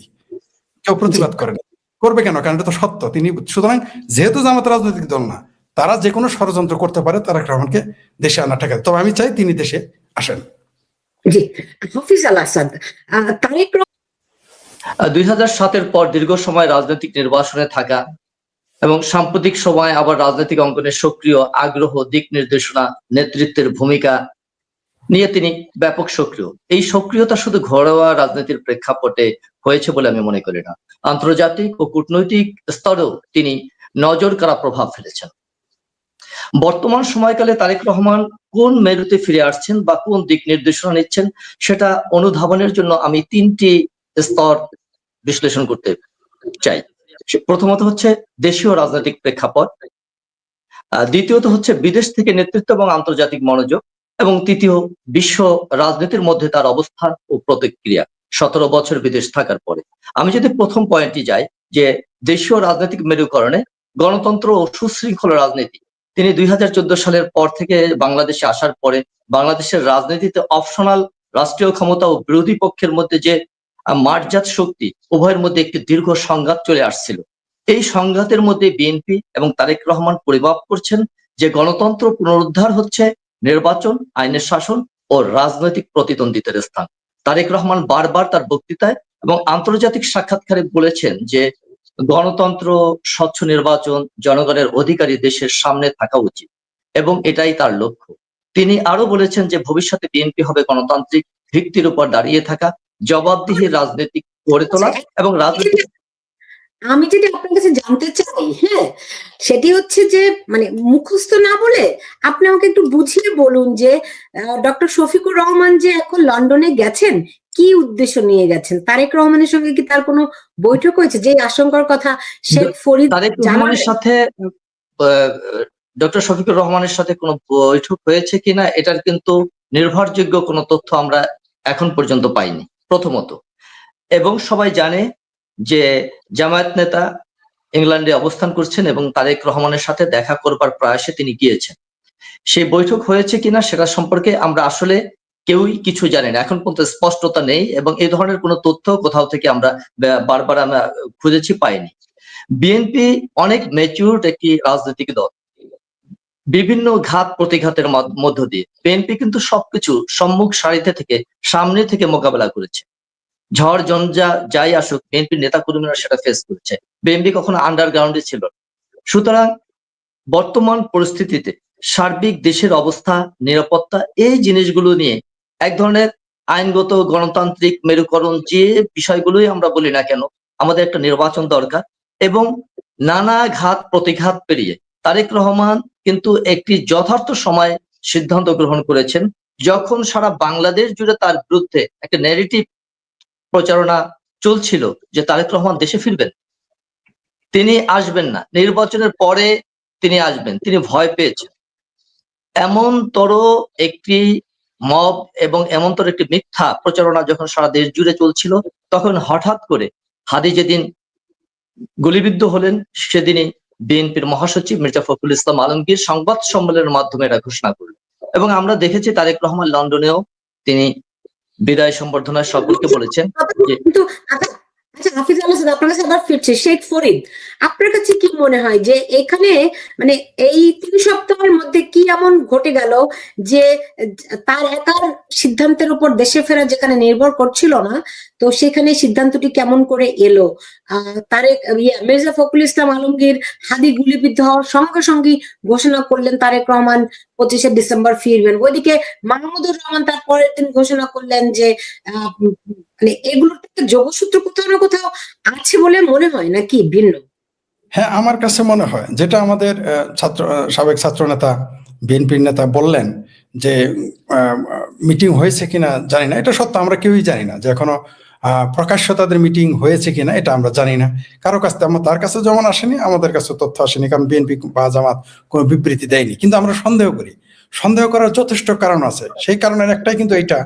কেউ প্রতিবাদ করেন, করবে কেন? কারণ এটা তো সত্য। তিনি, সুতরাং যেহেতু জামাত রাজনৈতিক দল না, তারা যে কোনো ষড়যন্ত্র করতে পারে তারেক রহমানকে দেশে আনা ঠেকাতে। তবে আমি চাই তিনি দেশে আসেন। জি, হাফিজ আল আসাদ, তারেক 2007-এর পর দীর্ঘ সময় রাজনৈতিক নির্বাসনে থাকা এবং সাম্প্রতিক সময় আবার রাজনৈতিক অঙ্গনে সক্রিয় আগ্রহ, দিক নির্দেশনা, নেতৃত্বের ভূমিকা নিয়ে তিনি ব্যাপক সক্রিয়। এই সক্রিয়তা শুধু ঘরোয়া রাজনীতির প্রেক্ষাপটে হয়েছে বলে আমি মনে করি না, আন্তর্জাতিক ও কূটনৈতিক স্তরেও তিনি নজর কাড়া প্রভাব ফেলেছেন। বর্তমান সময়কালে তারেক রহমান কোন মেরুতে ফিরে আসছেন বা কোন দিক নির্দেশনা নিচ্ছেন সেটা অনুধাবনের জন্য আমি 3টি স্তর বিশ্লেষণ করতে চাই। প্রথমত হচ্ছে দেশীয় রাজনৈতিক প্রেক্ষাপট, দ্বিতীয়ত হচ্ছে বিদেশ থেকে নেতৃত্ব এবং আন্তর্জাতিক মনোযোগ, এবং তৃতীয় বিশ্ব রাজনীতির মধ্যে তার অবস্থান ও প্রতিক্রিয়া 17 বছর বিদেশ থাকার পরে। আমি যদি প্রথম পয়েন্টে যাই, যে দেশীয় রাজনৈতিক মেরুকরণে গণতন্ত্র ও সুশৃঙ্খল রাজনীতি, তিনি 2014 সালের পর থেকে বাংলাদেশে আসার পরে বাংলাদেশের রাজনীতিতে অপশনাল রাষ্ট্রীয় ক্ষমতা ও বিরোধী পক্ষের মধ্যে যে মাঠজাত শক্তি, উভয়ের মধ্যে একটি দীর্ঘ সংঘাত চলে আসছিল। এই সংঘাতের মধ্যে বিএনপি এবং তারেক রহমান পরিমাপ করছেন যে গণতন্ত্র পুনরুদ্ধার হচ্ছে নির্বাচন, আইনের শাসন ও রাজনৈতিক প্রতিদ্বন্দ্বিতার স্থান। তারেক রহমান বারবার তার বক্তৃতায় এবং আন্তর্জাতিক সাক্ষাৎকারে বলেছেন যে গণতন্ত্র, স্বচ্ছ নির্বাচন, জনগণের অধিকারী দেশের সামনে থাকা উচিত এবং এটাই তার লক্ষ্য। তিনি আরো বলেছেন যে ভবিষ্যতে বিএনপি হবে গণতান্ত্রিক ভিত্তির উপর দাঁড়িয়ে থাকা, জবাবদিহি রাজনীতি গড়ে তোলা এবং রাজনীতি। আমি যদি আপনার কাছে জানতে চাই, হ্যাঁ, সেটি হচ্ছে যে মানে মুখস্থ না বলে আপনি আমাকে একটু বুঝিয়ে বলুন যে ডক্টর শফিকুর রহমান যে এখন লন্ডনে গেছেন, কি উদ্দেশ্য নিয়ে গেছেন? তারেক রহমানের সঙ্গে কি তার কোনো বৈঠক হয়েছে? যে আশঙ্কার কথা শেখ ফরিদ তারেক রহমানের সাথে ডক্টর শফিকুর রহমানের সাথে কোনো বৈঠক হয়েছে কিনা এটার কিন্তু নির্ভরযোগ্য কোনো তথ্য আমরা এখন পর্যন্ত পাইনি, প্রথমত। এবং সবাই জানে যে জামায়াত নেতা ইংল্যান্ডে অবস্থান করছেন এবং তারেক রহমানের সাথে দেখা করবার প্রয়াসে তিনি গিয়েছেন। সেই বৈঠক হয়েছে কিনা সেটা সম্পর্কে আমরা আসলে কেউই কিছু জানি না, এখন পর্যন্ত স্পষ্টতা নেই এবং এই ধরনের কোনো তথ্য কোথাও থেকে আমরা বারবার আমরা খুঁজেছি, পাইনি। বিএনপি অনেক ম্যাচিউরড একটি রাজনৈতিক দল, বিভিন্ন ঘাত প্রতিঘাতের মধ্য দিয়ে বিএনপি কিন্তু সবকিছু সম্মুখ সারিতে থেকে, সামনে থেকে মোকাবেলা করেছে। ঝড় ঝঞ্ঝা যাই আসুক, বিএনপির নেতা কর্মীরা সেটা ফেস করেছে। বিএনপি কখনো আন্ডারগ্রাউন্ডে ছিল না। সুতরাং বর্তমান পরিস্থিতিতে সার্বিক দেশের অবস্থা, নিরাপত্তা, এই জিনিসগুলো নিয়ে এক ধরনের আইনগত গণতান্ত্রিক মেরুকরণ, যে বিষয়গুলোই আমরা বলি না কেন, আমাদের একটা নির্বাচন দরকার। এবং নানা ঘাত প্রতিঘাত পেরিয়ে তারেক রহমান কিন্তু একটি যথার্থ সময় সিদ্ধান্ত গ্রহণ করেছেন, যখন সারা বাংলাদেশ জুড়ে তার বিরুদ্ধে একটা ন্যারেটিভ প্রচারণা চলছিল যে তারেক রহমান দেশে ফিরবেন, তিনি আসবেন না, নির্বাচনের পরে তিনি আসবেন, তিনি ভয় পেয়েছেন। এমনতর একটি মব এবং এমনতর একটি মিথ্যা প্রচারণা যখন সারা দেশ জুড়ে চলছিল, তখন হঠাৎ করে হাদি যেদিন গুলিবিদ্ধ হলেন, সেদিনই বিএনপির মহাসচিব মির্জা ফখরুল ইসলাম আলমগীর সংবাদ সম্মেলনের মাধ্যমে এটা ঘোষণা করলেন। এবং আমরা দেখেছি তারেক রহমান লন্ডনেও তিনি বিদায় সম্বর্ধনায় সকলকে বলেছেন যে আচ্ছা, হাফিজ আল হাসান, আপনার কাছে আবার ফিরছে। শেখ ফরিদ, আপনার কাছে কি মনে হয় যে এখানে মানে এই 3 সপ্তাহের মধ্যে কি এমন ঘটে গেল যে তার একার সিদ্ধান্তের উপর দেশে ফেরা যেখানে নির্ভর করছিল না, তো সেখানে সিদ্ধান্তটি কেমন করে এলো? তারেক মির্জা ফখরুল ইসলাম আলমগীর হাদি গুলিবিদ্ধ হওয়ার সঙ্গে সঙ্গে ঘোষণা করলেন তারেক রহমান 25শে ডিসেম্বর ফিরবেন। ওইদিকে মাহমুদুর রহমান তার পরের দিন ঘোষণা করলেন যে মানে এগুলোর থেকে যোগসূত্র কোথাও না কোথাও আছে বলে মনে হয়, নাকি ভিন্ন? হ্যাঁ, আমার কাছে মনে হয়, যেটা আমাদের সাবেক ছাত্র নেতা, বিএনপির নেতা বললেন যে মিটিং হয়েছে কিনা জানি না, এটা সত্য, আমরা কেউই জানি না যে এখনো প্রকাশ্য তাদের মিটিং হয়েছে কিনা, এটা আমরা জানি না। কারো কাছে, তার কাছে যেমন আসেনি, আমাদের কাছে তথ্য আসেনি, কারণ বিএনপি বা জামাত কোনো বিবৃতি দেয়নি। কিন্তু আমরা সন্দেহ করি, সন্দেহ করার যথেষ্ট কারণ আছে। সেই কারণের একটাই কিন্তু এইটা,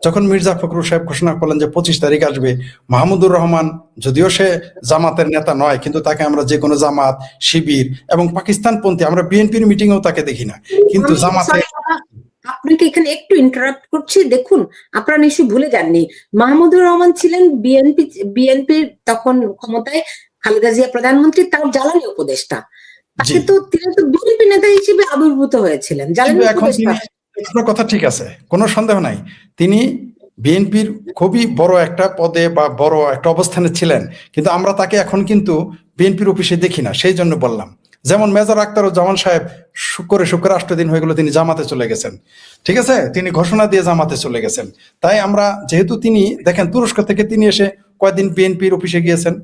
যখন মির্জা ফখরুল সাহেব ঘোষণা করলেন যে 25 তারিখ আসবে, মাহমুদুর রহমান যদিও সে জামাতের নেতা নয়, কিন্তু তাকে আমরা যে কোনো জামাত, শিবির এবং পাকিস্তানপন্থী, আমরা বিএনপির মিটিংয়েও তাকে দেখি না, কিন্তু জামাতে। আপনাকে এখানে একটু ইন্টারাপ্ট করছি, দেখুন আপনারা নিশ্চয়ই ভুলে যাননি, মাহমুদুর রহমান ছিলেন বিএনপির তখন ক্ষমতায় খালেদা জিয়া প্রধানমন্ত্রী, তার জ্বালানি উপদেষ্টা। তাকে তো তিনি তো বিএনপি নেতা হিসেবে আবির্ভূত হয়েছিলেন, জ্বালানি উপদেষ্টা। আপনার কথা ঠিক আছে, কোনো সন্দেহ নাই। তিনি বিএনপির খুবই বড় একটা পদে বা বড় একটা অবস্থানে ছিলেন, কিন্তু আমরা তাকে এখন কিন্তু বিএনপির অফিসে দেখি না। সেই জন্য বললাম, যেমন মেজর আখতারুজ্জামান সাহেব শুক্র 8 দিন হয়ে গেল তিনি জামাতে চলে গেছেন, ঠিক আছে, তিনি ঘোষণা দিয়ে জামাতে চলে গেছেন। তাই আমরা যেহেতু তিনি দেখেন তুরস্ক থেকে তিনি এসে কয়েকদিন বিএনপির অফিসে গিয়েছেন,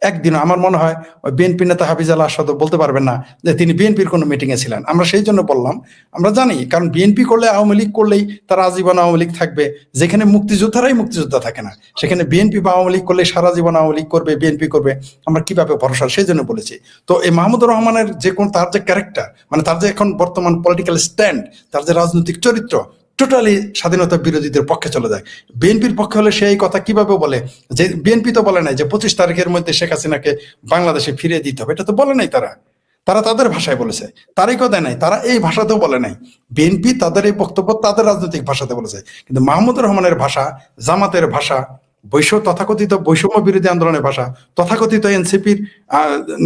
একদিন আমার মনে হয় ওই বিএনপি নেতা হাফিজ আল আসাদ বলতে পারবেন না যে তিনি বিএনপির কোনো মিটিং এ ছিলেন। আমরা সেই জন্য বললাম, আমরা জানি, কারণ বিএনপি করলে আওয়ামী লীগ করলেই তারা আজীবন আওয়ামী লীগ থাকবে। যেখানে মুক্তিযোদ্ধারাই মুক্তিযোদ্ধা থাকে না, সেখানে বিএনপি বা আওয়ামী লীগ করলে সারা জীবন আওয়ামী লীগ করবে, বিএনপি করবে, আমরা কিভাবে ভরসা? সেই জন্য বলেছি। তো এই মাহমুদুর রহমানের যে কোন তার যে ক্যারেক্টার, মানে তার যে এখন বর্তমান পলিটিক্যাল স্ট্যান্ড, তার যে রাজনৈতিক চরিত্র, টোটালি স্বাধীনতা বিরোধীদের পক্ষে চলে যায়। বিএনপির পক্ষে হলে সেই কথা কিভাবে বলে যে বিএনপি তো বলে নাই যে 25 তারিখের মধ্যে শেখ হাসিনাকে বাংলাদেশে ফিরিয়ে দিতে হবে, এটা তো বলে নাই। তারা তাদের ভাষায় বলেছে, তারিখও দেয় নাই, তারা এই ভাষাতেও বলে নাই। বিএনপি তাদের এই বক্তব্য তাদের রাজনৈতিক ভাষাতে বলেছে, কিন্তু মাহমুদুর রহমানের ভাষা, জামাতের ভাষা, তথাকথিত বৈষম্য বিরোধী আন্দোলনের ভাষা, তথাকথিত এনসিপির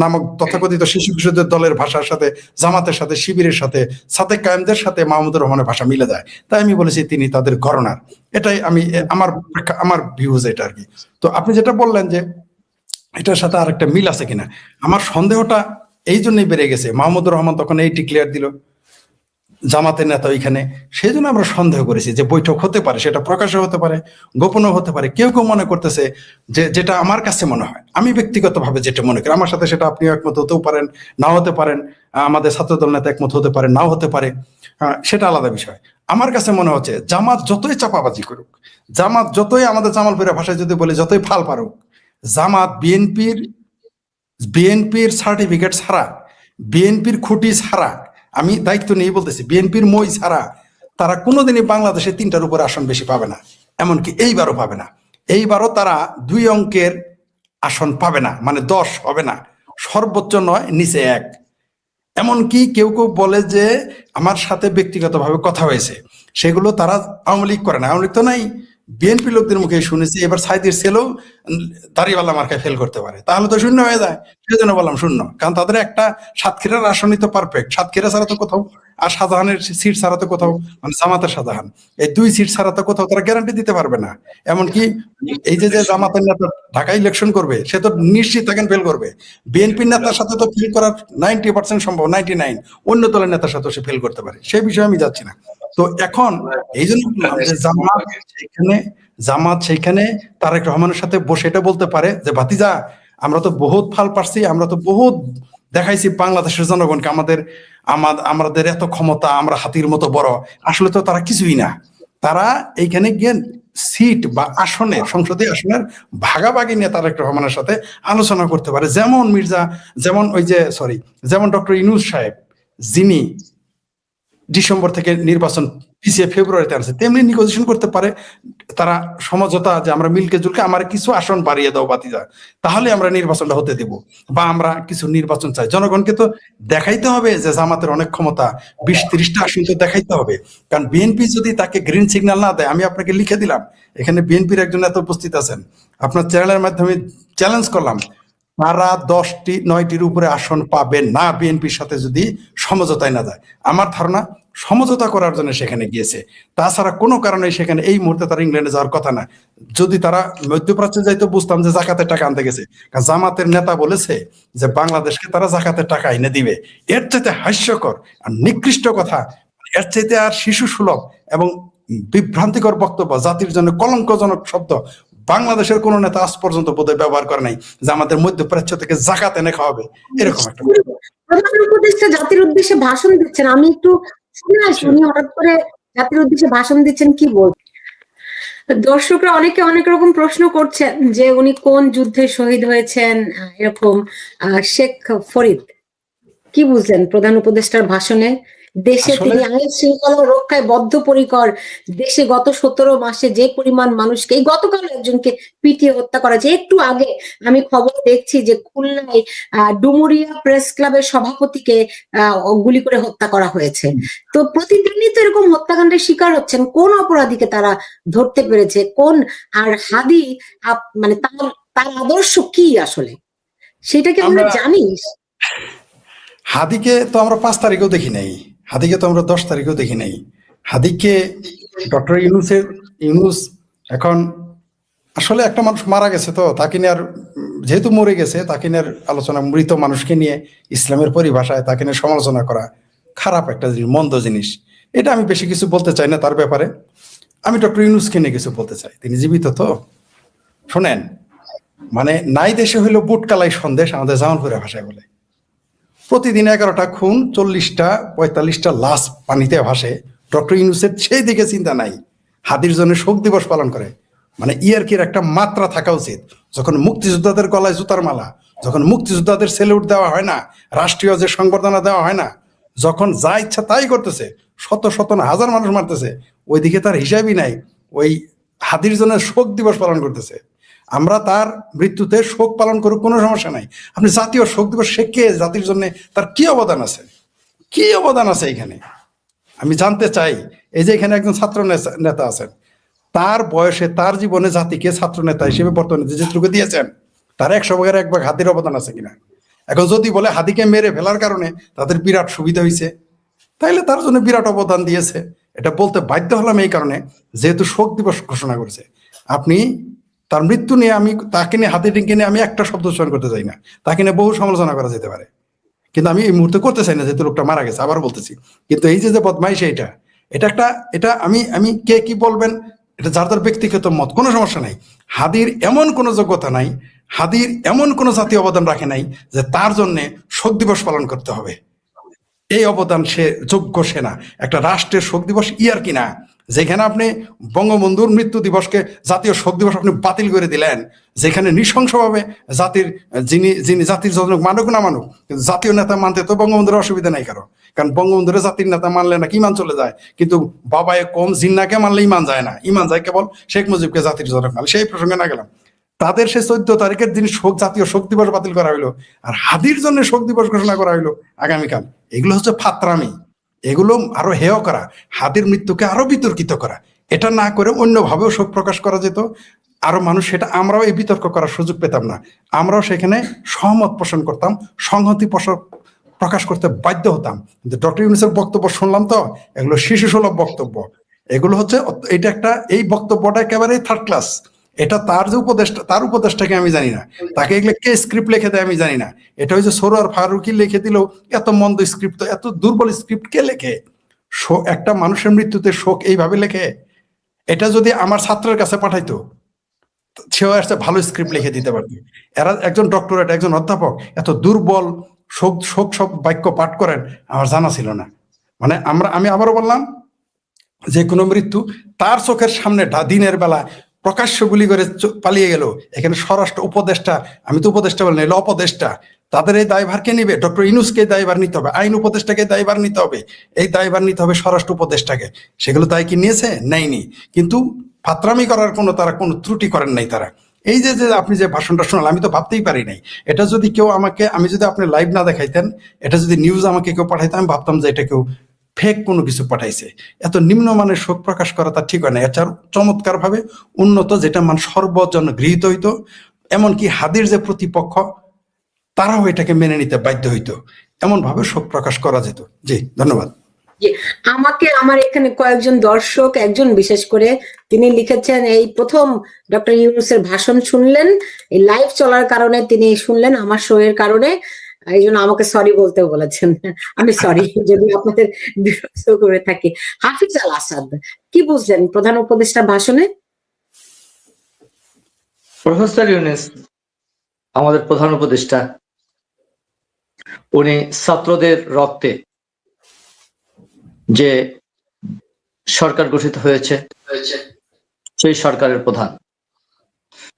নামক তথাকথিত শিশু কিশোরদের দলের ভাষার সাথে, জামাতের সাথে, শিবিরের সাথে, সাদেক কায়েমদের সাথে মাহমুদুর রহমানের ভাষা মিলে যায়। তাই আমি বলেছি তিনি তাদের গণনার। এটাই আমি আমার ভিউজ এটা আর কি। তো আপনি যেটা বললেন যে এটার সাথে আর একটা মিল আছে কিনা, আমার সন্দেহটা এই জন্যই বেড়ে গেছে। মাহমুদুর রহমান তখন এই ডিক্লেয়ার দিল, জামাতের নেতা ওইখানে, সেই জন্য আমরা সন্দেহ করেছি যে বৈঠক হতে পারে, সেটা প্রকাশও হতে পারে, গোপনও হতে পারে। কেউ কেউ মনে করতেছে যে, যেটা আমার কাছে মনে হয়, আমি ব্যক্তিগতভাবে যেটা মনে করি, আমার সাথে সেটা আপনিও একমত হতেও পারেন, নাও হতে পারেন, আমাদের ছাত্রদল নেতা একমত হতে পারে, নাও হতে পারে, সেটা আলাদা বিষয়। আমার কাছে মনে হচ্ছে জামাত যতই চাপাবাজি করুক, জামাত যতই আমাদের জামালপুরের ভাষায় যদি বলে যতই ফাল পারুক, জামাত বিএনপির সার্টিফিকেট ছাড়া, বিএনপির খুঁটি ছাড়া, আমি দায়িত্ব নিয়ে বলতেছি, বিএনপির মই ছাড়া তারা কোনোদিনই বাংলাদেশে 3টার উপরে আসন বেশি পাবে না, এমনকি এইবারও পাবে না। এইবারও তারা 2 অঙ্কের আসন পাবে না, মানে 10 হবে না, সর্বোচ্চ 9, নিচে 1। এমনকি কেউ কেউ বলে যে আমার সাথে ব্যক্তিগতভাবে কথা হয়েছে, সেগুলো তারা আওয়ামী লীগ করে না, আওয়ামী লীগ তো নাই, বিএনপি লোকদের মুখে শুনেছি এবার সাইদের ছেলেও দাড়িওয়ালা মার্কায় ফেল করতে পারে, তাহলে তো শূন্য হয়ে যায়। সেই জন্য বললাম শূন্য, কারণ তাদের একটা সাতক্ষীরার আসনই তো পারফেক্ট, সাতক্ষীরা ছাড়া তো কোথাও, আর শাহজাহানের সিট ছাড়া তো কোথাও, মানে জামাতের শাহজাহান, এই 2 সিট ছাড়া তো কোথাও তারা গ্যারান্টি দিতে পারবে না। এমনকি এই যে জামাতের নেতা ঢাকা ইলেকশন করবে, সে তো নিশ্চিত থাকেন ফেল করবে। বিএনপির নেতার সাথে তো ফেল করার 90% সম্ভব, 99 অন্য দলের নেতার সাথে সে ফেল করতে পারে, সেই বিষয়ে আমি যাচ্ছি না। তো এখন এই জন্য বললাম যে জামাত সেইখানে তারেক রহমানের সাথে বসে এটা বলতে পারে যে ভাতিজা, আমরা তো বহুত ফাল পারছি, আমরা তো বহুত দেখাইছি বাংলাদেশের জনগণকে আমাদের এত ক্ষমতা, আমরা হাতির মতো বড়। আসলে তো তারা কিছুই না। তারা এইখানে গিয়ে সিট বা আসনের, সংসদীয় আসনের ভাগাভাগি নিয়ে তারেক রহমানের সাথে আলোচনা করতে পারে। যেমন ডক্টর ইউনূস সাহেব, যিনি ডিসেম্বর থেকে নির্বাচন পিছিয়ে ফেব্রুয়ারিতে আনছে, তেমনি নেগোসিয়েশন করতে পারে তারা, সমঝোতা, যে আমরা মিলকে জুলকে আমার কিছু আসন বাড়িয়ে দাও বাতিজা, তাহলে আমরা নির্বাচনটা হতে দেব, বা আমরা কিছু নির্বাচন চাই। জনগণকে তো দেখাইতে হবে যে জামাতের অনেক ক্ষমতা, 20-30টা আসন তো দেখাইতে হবে। কারণ বিএনপি যদি তাকে গ্রিন সিগন্যাল না দেয়, আমি আপনাকে লিখে দিলাম, এখানে বিএনপির একজন এত উপস্থিত আছেন, আপনার চ্যানেলের মাধ্যমে চ্যালেঞ্জ করলাম, তারা 10-9টির উপরে আসন পাবে না বিএনপির সাথে যদি সমঝোতায় না যায়। আমার ধারণা সমঝোতা করার জন্য সেখানে গিয়েছে, তাছাড়া কোনো কারণে সেখানে এই মুহূর্তে তারা ইংল্যান্ডে যাওয়ার কথা না। যদি তারা মধ্যপ্রাচ্যে যাইতো বুঝতাম যে জাকাতের টাকা আনতে গেছে, কারণ জামাতের নেতা বলেছে যে বাংলাদেশকে তারা জাকাতের টাকা এনে দিবে। এর চাইতে হাস্যকর আর নিকৃষ্ট কথা, এর চাইতে আর শিশু সুলভ এবং বিভ্রান্তিকর বক্তব্য, জাতির জন্য কলঙ্কজনক শব্দ বাংলাদেশের কোন নেতা আজ পর্যন্ত বোধহয় ব্যবহার করে নাই, যে আমাদের মধ্যপ্রাচ্য থেকে জাকাত এনে খাওয়াবে, এরকম একটা। প্রধান উপদেষ্টা জাতির উদ্দেশ্যে ভাষণ দিচ্ছেন, আমি একটু শুনে আসি, উনি হঠাৎ করে জাতির উদ্দেশ্যে ভাষণ দিচ্ছেন, কি বলছেন? দর্শকরা অনেকে অনেক রকম প্রশ্ন করছেন যে উনি কোন যুদ্ধে শহীদ হয়েছেন, এরকম। শেখ ফরিদ, কি বুঝলেন প্রধান উপদেষ্টার ভাষণে? দেশে তিনি আইন শৃঙ্খলা রক্ষায় বদ্ধপরিকর। দেশে গত 17 মাসে যে পরিমাণ মানুষকে, এই গতকাল একজনকে পিটিয়ে হত্যা করা হয়েছে। একটু আগে আমি খবর দেখছি যে খুলনায় ডুমুরিয়া প্রেস ক্লাবের সভাপতিকে গুলি করে হত্যা করা হয়েছে। তো প্রতিদিনই তো এরকম হত্যাকাণ্ডের শিকার হচ্ছেন। কোন অপরাধীকে তারা ধরতে পেরেছে? কোন, আর হাদি মানে তার আদর্শ কি আসলে, সেটা কি আমরা জানি? হাদিকে তো আমরা 5 তারিখেও দেখি নাই, হাদিকে তো আমরা 10 তারিখেও দেখি নাই। হাদিকে ডক্টর ইউনূস এখন আসলে একটা মানুষ মারা গেছে, তো তাকে নিয়ে আর যেহেতু মরে গেছে তাকে নিয়ে আর আলোচনা, মৃত মানুষকে নিয়ে ইসলামের পরিভাষায় তাকে নিয়ে সমালোচনা করা খারাপ একটা জিনিস, মন্দ জিনিস। এটা আমি বেশি কিছু বলতে চাই না তার ব্যাপারে। আমি ডক্টর ইউনূসকে নিয়ে কিছু বলতে চাই, তিনি জীবিত তো। শোনেন, মানে নাই দেশে হইলো বুটকালাই সন্দেশ, আমাদের জামালপুরের ভাষায় বলে। প্রতিদিন 11টা খুন, 40টা 45টা লাশ পানিতে ভাসে। ডক্টর ইউনূসের সেই দিকে চিন্তা নাই। হাদির জন্য শোক দিবস পালন করে, মানে ইয়ার্কির একটা মাত্রা থাকা উচিত। যখন মুক্তিযোদ্ধাদের গলায় জুতার মালা, যখন মুক্তিযোদ্ধাদের সেলুট দেওয়া হয় না, রাষ্ট্রীয় যে সংবর্ধনা দেওয়া হয় না, যখন যা ইচ্ছা তাই করতেছে, শত শত না হাজার মানুষ মারতেছে, ওইদিকে তার হিসাবই নাই। ওই হাদির জন্য শোক দিবস পালন করতেছে। আমরা তার মৃত্যুতে শোক পালন করুক, কোনো সমস্যা নাই। আপনি জাতীয় শোক দিবস, সে কে? জাতির জন্য তার কি অবদান আছে? কি অবদান আছে এখানে আমি জানতে চাই। এই যে এখানে একজন ছাত্র নেতা আছেন, তার বয়সে তার জীবনে জাতিকে ছাত্র নেতা হিসেবে বর্তমানে যেটুকু দিয়েছেন, তার 100 ভাগের 1 ভাগ হাদির অবদান আছে কিনা? এখন যদি বলে হাদিকে মেরে ফেলার কারণে তাদের বিরাট সুবিধা হয়েছে, তাইলে তার জন্য বিরাট অবদান দিয়েছে। এটা বলতে বাধ্য হলাম এই কারণে, যেহেতু শোক দিবস ঘোষণা করেছে। আপনি তার মৃত্যু নিয়ে, আমি তাকে নিয়ে, হাদিকে নিয়ে আমি একটা শব্দ উচ্চারণ করতে চাই না। তাকে নিয়ে বহু সমালোচনা করা যেতে পারে, কিন্তু আমি এই মুহূর্তে করতে চাই না, যেহেতু লোকটা মারা গেছে। আবার বলতেছি, কিন্তু এই যে বদমাইশি, এটা একটা, এটা আমি কে কি বলবেন, এটা যার যার ব্যক্তিগত মত, কোনো সমস্যা নাই। হাদির এমন কোনো যোগ্যতা নাই, হাদির এমন কোনো জাতীয় অবদান রাখে নাই যে তার জন্য শোক দিবস পালন করতে হবে। এই অবদান সে যোগ্য, সে না। একটা রাষ্ট্রের শোক দিবস ইয়ার কিনা, যেখানে আপনি বঙ্গবন্ধুর মৃত্যু দিবসকে জাতীয় শোক দিবস আপনি বাতিল করে দিলেন, যেখানে নৃশংসভাবে জাতির, যিনি জাতির জনক মানুক না মানুক, কিন্তু জাতীয় নেতা মানতে তো বঙ্গবন্ধুর অসুবিধা নাই কারণ বঙ্গবন্ধুর জাতির নেতা মানলে নাকি ইমান চলে যায়, কিন্তু বাবায় কম জিন্নাকে মানলে ইমান যায় না, ইমান যায় কেবল শেখ মুজিবকে জাতির জনক মানলে। সেই প্রসঙ্গে না গেলাম, তাদের সে 14 তারিখের দিন জাতীয় শোক দিবস বাতিল করা হইলো, আর হাদির জন্য শোক দিবস ঘোষণা করা হইলো আগামীকাল। এগুলো হচ্ছে ফাত্রামি, এগুলো আরো হেয় করা, হাদির মৃত্যুকে আরো বিতর্কিত করা। এটা না করে অন্যভাবেও শোক প্রকাশ করা যেত, আরো মানুষ, সেটা আমরাও এই বিতর্ক করার সুযোগ পেতাম না, আমরাও সেখানে সহমত পোষণ করতাম, সংহতি প্রকাশ করতে বাধ্য হতাম। কিন্তু ডক্টর ইউনূসের বক্তব্য শুনলাম তো, এগুলো শিশু সুলভ বক্তব্য। এগুলো হচ্ছে, এটা একটা, এই বক্তব্যটা একেবারেই থার্ড ক্লাস। এটা তার যে উপদেষ্টা, তার উপদেষ্টাকে আমি জানি না, তাকে এগুলো কে স্ক্রিপ্ট লিখে দেয় আমি জানি না। এটা হচ্ছে সরোয়ার ফারুকি লিখে দিল, এত মন্দ স্ক্রিপ্ট, এত দুর্বল স্ক্রিপ্ট কে লেখে? একটা মানুষের মৃত্যুতে শোক এইভাবে লেখে? এটা যদি আমার ছাত্রের কাছে পাঠাইতো, সেও একটা ভালো স্ক্রিপ্ট লিখে দিতে পারতো। এরা একজন ডক্টরেট, একজন অধ্যাপক এত দুর্বল শোক সব বাক্য পাঠ করেন, আমার জানা ছিল না। মানে আমি আবারও বললাম, যে কোনো মৃত্যু তার চোখের সামনে দিনের বেলা প্রকাশ্য গুলি করে পালিয়ে গেল, এখানে স্বরাষ্ট্র উপদেষ্টা, আমি তো উপদেষ্টা বলি না, এলো অপদেষ্টা, তাদের এই দায়ভার কে নিবে? ডক্টর ইউনূসকে দায়ভার নিতে হবে, আইন উপদেষ্টাকে দায়ভার নিতে হবে, এই দায়ভার নিতে হবে স্বরাষ্ট্র উপদেষ্টাকে। সেগুলো তাই কি নিয়েছে? নেয়নি। কিন্তু ফাত্রামি করার তারা কোনো ত্রুটি করেন নাই তারা। এই যে আপনি যে ভাষণটা শোনাল, আমি তো ভাবতেই পারি নাই। এটা যদি কেউ আমাকে, আমি যদি আপনি লাইভ না দেখাইতেন, এটা যদি নিউজ আমাকে কেউ পাঠাইতেন, আমি ভাবতাম যে এটা কেউ ফেক কোনো কিছু পাঠাইছে। এত নিম্নমানের শোক প্রকাশ করা তার ঠিক হয় না। এছাড়া চমৎকার ভাবে উন্নত, যেটা সর্বজন গৃহীত হইতো, এমনকি হাদির যে প্রতিপক্ষ তারাও এটাকে মেনে নিতে বাধ্য হইতো, এমন ভাবে শোক প্রকাশ করা যেত। জি, ধন্যবাদ। আমার এখানে কয়েকজন দর্শক, একজন বিশেষ করে তিনি লিখেছেন, এই প্রথম ডক্টর ইউনূসের ভাষণ শুনলেন, এই লাইভ চলার কারণে তিনি শুনলেন, আমার শো এর কারণে, এই জন্য আমাকে সরি বলতে বলেছেন। আমি সরি যদি আপনাদের বিরক্ত করে থাকি। হাফিজ আল আসাদ, কি বুঝলেন প্রধান উপদেষ্টার ভাষণে? প্রফেসর ইউনূস আমাদের প্রধান উপদেষ্টা, উনি ছাত্রদের রক্তে যে সরকার গঠিত হয়েছে সেই সরকারের প্রধান।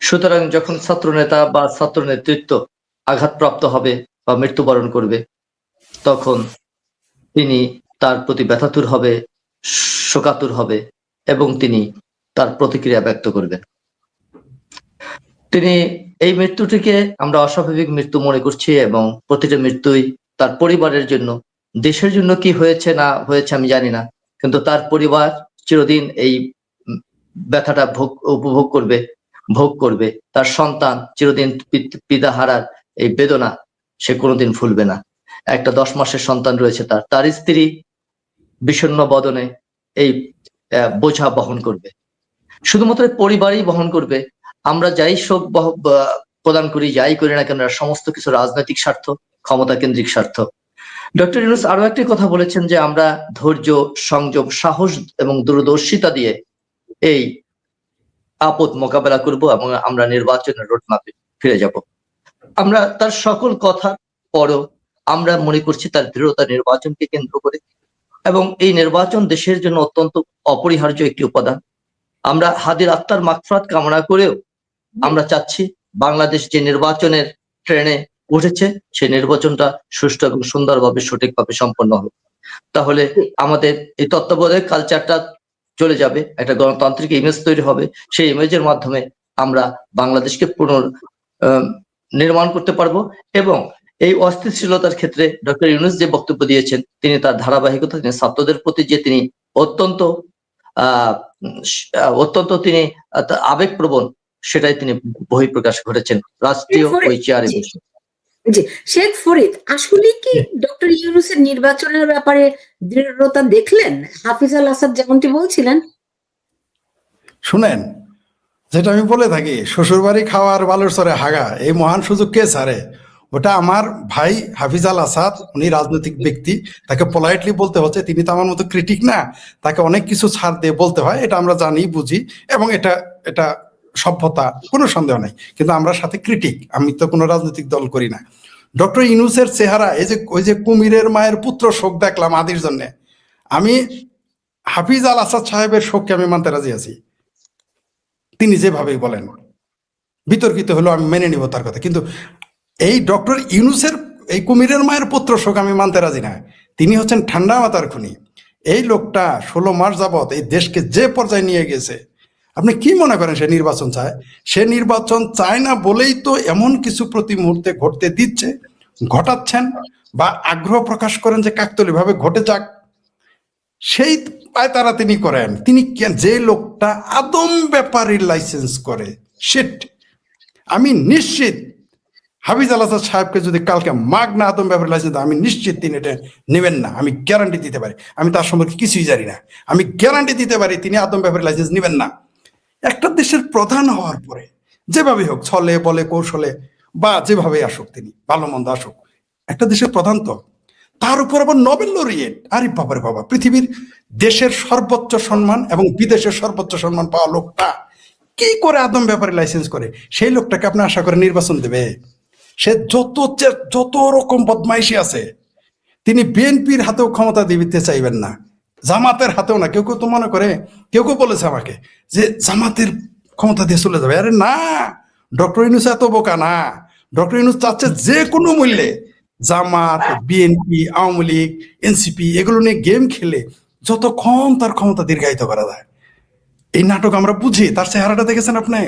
সুতরাং যখন ছাত্র নেতা বা ছাত্র নেতৃত্ব আঘাতপ্রাপ্ত হবে বা মৃত্যুবরণ করবে, তখন তিনি তার প্রতি ব্যথাতুর হবে, শোকাতুর হবে এবং তিনি তার প্রতিক্রিয়া ব্যক্ত করবেন। তিনি এই মৃত্যুটিকে আমরা অস্বাভাবিক মৃত্যু মনে করছি, এবং প্রতিটা মৃত্যুই তার পরিবারের জন্য, দেশের জন্য কি হয়েছে না হয়েছে আমি জানি না, কিন্তু তার পরিবার চিরদিন এই ব্যথাটা ভোগ করবে। তার সন্তান চিরদিন পিতা হারার এই বেদনা সে কোনোদিন ভুলবে না। একটা 10 মাসের সন্তান রয়েছে তার স্ত্রী বিষণ্ণ বদনে এই বোঝা বহন করবে। শুধুমাত্র পরিবারই বহন করবে। আমরা যাই শোক প্রদান করি, যাই করি না কেন, সমস্ত কিছু রাজনৈতিক স্বার্থ, ক্ষমতা কেন্দ্রিক স্বার্থ। ডক্টর ইউনূস আরো একটি কথা বলেছেন যে আমরা ধৈর্য, সংযম, সাহস এবং দূরদর্শিতা দিয়ে এই আপদ মোকাবেলা করব এবং আমরা নির্বাচনের রোডম্যাপে ফিরে যাব। আমরা তার সকল কথা পরও আমরা মনে করছি তার দৃঢ়তা নির্বাচনকে কেন্দ্র করে, এবং এই নির্বাচন দেশের জন্য অত্যন্ত অপরিহার্য একটি উপাদান। আমরা হাদির আত্মার মাগফিরাত কামনা করেও আমরা চাচ্ছি বাংলাদেশ যে নির্বাচনের ট্রেনে উঠেছে সেই নির্বাচনটা সুষ্ঠু এবং সুন্দরভাবে সঠিকভাবে সম্পন্ন হবে। তাহলে আমাদের এই তত্ত্বাবধায়ক কালচারটা চলে যাবে, একটা গণতান্ত্রিক ইমেজ তৈরি হবে। সেই ইমেজের মাধ্যমে আমরা বাংলাদেশকে নির্মাণ করতে পারবো। এবং এই অস্থিতিশীলতার ক্ষেত্রে ডক্টর ইউনূস যে বক্তব্য দিয়েছেন, তিনি তার ধারাবাহিকতা, তিনি ছাত্রদের প্রতি যে তিনি অত্যন্ত তিনি আবেগপ্রবণ, সেটাই তিনি বহিঃপ্রকাশ ঘটেছেন রাষ্ট্রীয় ওই চেয়ারে বসে। জি, শেখ ফরিদ, আসলে কি ডক্টর ইউনূসের নির্বাচনের ব্যাপারে দৃঢ়তা দেখলেন হাফিজ আল আসাদ যেমনটি বলছিলেন? শুনেন, যেটা আমি বলে থাকি, শ্বশুর বাড়ি খাওয়ার বালুর চরে হাগা, এই মহান সুযোগ কে ছাড়ে? ওটা আমার ভাই হাফিজ আল আসাদ, উনি রাজনৈতিক ব্যক্তি, তাকে পোলাইটলি বলতে হচ্ছে, তিনি তো আমার মতো ক্রিটিক না, তাকে অনেক কিছু ছাড় দিয়ে বলতে হয়, এটা আমরা জানি, বুঝি, এবং এটা সভ্যতা, কোনো সন্দেহ নাই। কিন্তু আমরা সাথে ক্রিটিক, আমি তো কোনো রাজনৈতিক দল করি না। ডক্টর ইউনূসের চেহারা, ওই যে কুমিরের মায়ের পুত্র শোক দেখলাম আদির জন্য, আমি হাফিজ আল আসাদ সাহেবের শোককে আমি মানতে রাজি আছি। তিনি যেভাবেই বলেন, বিতর্কিত হলেও আমি মেনে নিব তার কথা, কিন্তু এই ডক্টর ইউনূসের এই কুমিরের মায়ের পুত্র শোক আমি মানতে রাজি না। তিনি হচ্ছেন ঠান্ডা মাথার খুনি। এই লোকটা 16 মাস যাবৎ এই দেশকে যে পর্যায়ে নিয়ে গেছে, আপনি কি মনে করেন সে নির্বাচন চায়? সে নির্বাচন চায় না বলেই তো এমন কিছু প্রতি মুহূর্তে ঘটতে দিচ্ছে, ঘটাচ্ছেন, বা আগ্রহ প্রকাশ করেন যে কাকতালীয়ভাবে ঘটে যাক, সেই পায়তারা তিনি করেন। তিনি যে লোকটা আদম ব্যাপারীর লাইসেন্স করে, সেট আমি নিশ্চিত হাফিজ আল আসাদ সাহেবকে যদি কালকে মাগনা আদম ব্যাপারীর লাইসেন্স, আমি নিশ্চিত তিনি এটা নেবেন না। আমি গ্যারান্টি দিতে পারি, আমি তার সম্পর্কে কিছুই জানি না, আমি গ্যারান্টি দিতে পারি তিনি আদম ব্যাপারীর লাইসেন্স নেবেন না। একটা দেশের প্রধান হওয়ার পরে যেভাবে হোক, ছলে বলে কৌশলে বা যেভাবে আসুক, তিনি ভালো মন্দ আসুক, একটা দেশের প্রধান তো, তার উপর আবার নোবেল লরিয়েট। আরে বাবারে বাবা, পৃথিবীর দেশের সর্বোচ্চ সম্মান এবং বিদেশের সর্বোচ্চ সম্মান পাওয়া লোকটা কি করে আদম ব্যাপারে লাইসেন্স করে? সেই লোকটাকে আপনি আশা করে নির্বাচন দেবে? সে যত রকম বদমাইশি আছে, তিনি বিএনপির হাতেও ক্ষমতা দিতে চাইবেন না, জামাতের হাতেও না। কেউ কেউ তো মনে করে, কেউ বলেছে আমাকে যে জামাতের ক্ষমতা দিয়ে চলে যাবে। আরে না, ডক্টর ইউনূস এত বোকা না। ডক্টর ইউনূস চাচ্ছে যে কোনো মূল্যে জামাত, বিএনপি, আওয়ামী লীগ, এনসিপি এগুলো নিয়ে গেম খেলে যতক্ষণ তার ক্ষমতা দীর্ঘায়িত করা যায়। এই নাটক আমরা বুঝি। তার চেহারাটা দেখেছেন আপনি?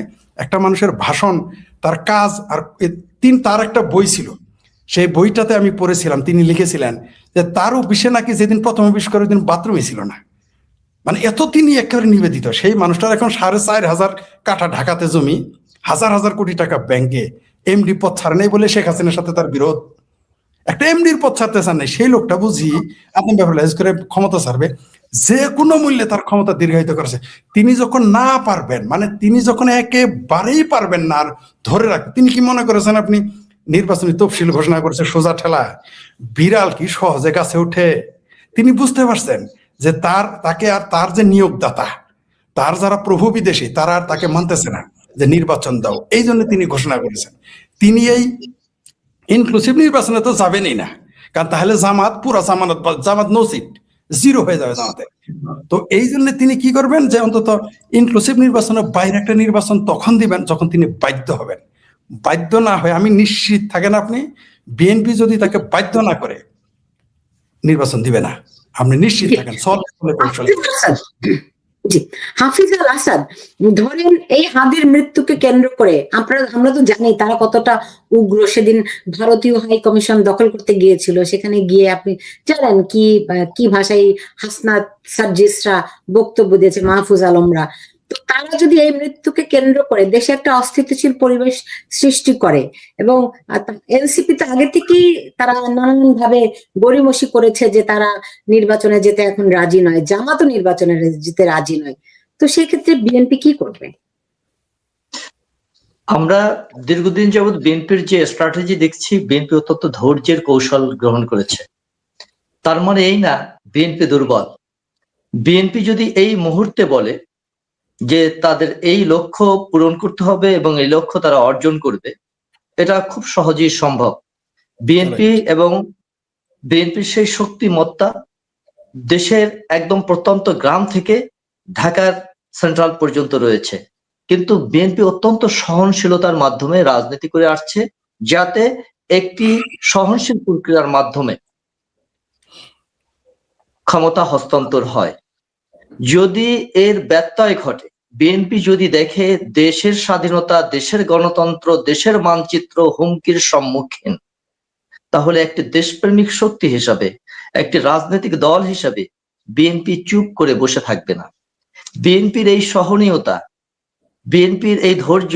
একটা মানুষের ভাষণ, তার কাজ, আর তার একটা বই ছিল, সেই বইটাতে আমি পড়েছিলাম, তিনি লিখেছিলেন যে তার অফিসে নাকি যেদিন প্রথম অফিস করে ওই দিন বাথরুমই ছিল না। মানে এত তিনি একেবারে নিবেদিত। সেই মানুষটার এখন 4,500 কাঠা ঢাকাতে জমি, হাজার হাজার কোটি টাকা ব্যাংকে, এমডি পদ ছাড়ে নাই বলে শেখ হাসিনার সাথে তার বিরোধ, একটা এমডির পদ ছাড়তে চান নাই। সেই লোকটা বুঝি আপনি ব্যাপারাইজ করে ক্ষমতা ছাড়বে, যে কোনো মূল্যে তার ক্ষমতা দীর্ঘায়িত করেছে। তিনি যখন না পারবেন, মানে তিনি যখন একেবারেই পারবেন না আর ধরে রাখবেন, তিনি কি মনে করেছেন আপনি নির্বাচনী তফসিল ঘোষণা করেছে সোজা ঠেলা, বিড়াল কি সহজে গাছে উঠে? তিনি বুঝতে পারছেন যে তাকে আর তার যে নিয়োগদাতা, তার যারা প্রভু বিদেশী, তারা আর তাকে মানতেছে না যে নির্বাচন দাও। এই জন্য তিনি ঘোষণা করেছেন তিনি এই ইনক্লুসিভ নির্বাচনে তো যাবেনই না, কারণ তাহলে জামাত পুরা জামাত নো সিট, জিরো হয়ে যাবে জামাতে। তো এই জন্য তিনি কি করবেন যে অন্তত ইনক্লুসিভ নির্বাচনের বাইরে একটা নির্বাচন তখন দিবেন যখন তিনি বাধ্য হবেন। বাধ্য না হয়ে আমি নিশ্চিত থাকেন আপনি, বিএনপি যদি তাকে বাধ্য না করে নির্বাচন দিবে না, আপনি নিশ্চিত থাকেন। জি, হাফিজ আল আসাদ, ধরেন এই হাদির মৃত্যুকে কেন্দ্র করে আমরা তো জানি তারা কতটা উগ্র। সেদিন ভারতীয় হাই কমিশন দখল করতে গিয়েছিল, সেখানে গিয়ে আপনি জানেন কি ভাষায় হাসনাত সার্জিসরা বক্তব্য দিয়েছে, মাহফুজ আলমরা। তো তারা যদি এই মৃত্যুকে কেন্দ্র করে দেশে একটা অস্থিতিশীল পরিবেশ সৃষ্টি করে, এবং এনসিপি তো আগে থেকেই তারা নানান ভাবে গড়িমসি করেছে যে তারা নির্বাচনে যেতে এখন রাজি নয়, জামাতও নির্বাচনে যেতে রাজি নয়। তো সেক্ষেত্রে বিএনপি কি করবে? আমরা দীর্ঘদিন যাবৎ বিএনপির যে স্ট্র্যাটেজি দেখছি, বিএনপি অত্যন্ত ধৈর্যের কৌশল গ্রহণ করেছে। তার মানে এই না বিএনপি দুর্বল। বিএনপি যদি এই মুহূর্তে বলে যে তাদের এই লক্ষ্য পূরণ করতে হবে এবং এই লক্ষ্য তারা অর্জন করবে, এটা খুব সহজেই সম্ভব। বিএনপি এবং বিএনপির সেই শক্তিমত্তা দেশের একদম প্রত্যন্ত গ্রাম থেকে ঢাকার সেন্ট্রাল পর্যন্ত রয়েছে। কিন্তু বিএনপি অত্যন্ত সহনশীলতার মাধ্যমে রাজনীতি করে আসছে, যাতে একটি সহনশীল প্রক্রিয়ার মাধ্যমে ক্ষমতা হস্তান্তর হয়। যদি এর ব্যত্যয় ঘটে, বিএনপি যদি দেখে দেশের স্বাধীনতা, দেশের গণতন্ত্র, দেশের মানচিত্র হুমকির সম্মুখীন, তাহলে একটি দেশপ্রেমিক শক্তি হিসাবে, একটি রাজনৈতিক দল হিসাবে বিএনপি চুপ করে বসে থাকবে না। বিএনপির এই সহনীয়তা, বিএনপির এই ধৈর্য,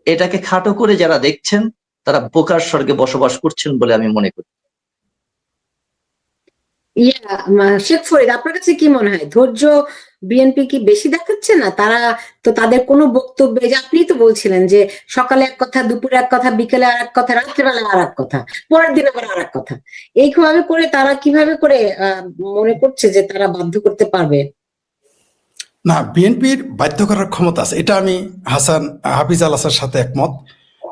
এটাকে খাটো করে যারা দেখছেন তারা বোকার স্বর্গে বসবাস করছেন বলে আমি মনে করি। শেখ ফরিদ, আপনার কাছে কি মনে হয়, ধৈর্য বিএনপি কি বেশি দেখাচ্ছে না? তারা তো তাদের কোনো বক্তব্যে, যে আপনি তো বলছিলেন যে সকালে এক কথা, দুপুরে এক কথা, বিকেলে আর এক কথা, রাত্রেবেলা আর এক কথা, পরের দিন আবার আর এক কথা, এইভাবে করে তারা কিভাবে করে মনে করছে যে তারা বাধ্য করতে পারবে? না, বিএনপির বাধ্য করার ক্ষমতা আছে, এটা আমি হাফিজ আল হাসানের সাথে একমত।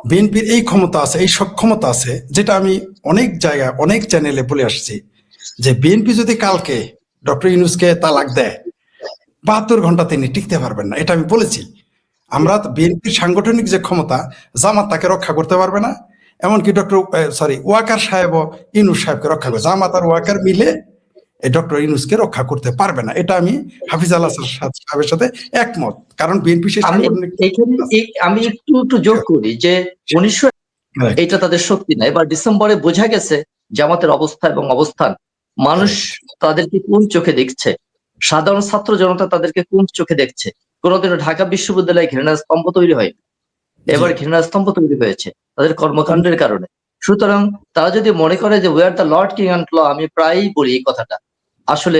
বিএনপির এই ক্ষমতা আছে, এই সক্ষমতা আছে, যেটা আমি অনেক জায়গায় অনেক চ্যানেলে বলে আসছি, যে বিএনপি যদি কালকে ডক্টর ইউনূসকে তালাক দেয়, 72 ঘন্টা তিনি টিকতে পারবেন না, এটা আমি বলেছি। আমরা বিএনপির সাংগঠনিক যে ক্ষমতা, জামাত তাকে রক্ষা করতে পারবে না, এমনকি ওয়াকার সাহেব ইউনূস সাহেবকে রক্ষা করবে, জামাত আর ওয়াকার মিলে এই ডক্টর ইউনূসকে রক্ষা করতে পারবে না। এটা আমি হাফিজ আল হাসান সাহেবের সাথে একমত, কারণ বিএনপি সেই সাংগঠনিক। আমি একটু যোগ করি যে 1900 এটা তাদের শক্তি না। এবার ডিসেম্বরে বোঝা গেছে জামাতের অবস্থা এবং অবস্থান, মানুষ তাদেরকে কোন চোখে দেখছে, সাধারণ ছাত্র জনতা তাদেরকে কোন চোখে দেখছে। কোনোদিনও ঢাকা বিশ্ববিদ্যালয়ে ঘৃণার স্তম্ভ তৈরি হয়নি, এবার ঘৃণার স্তম্ভ তৈরি হয়েছে তাদের কর্মকাণ্ডের কারণে। সুতরাং তারা যদি মনে করে যে we are the lord king and law, আমি প্রায়ই বলি এই কথাটা, আসলে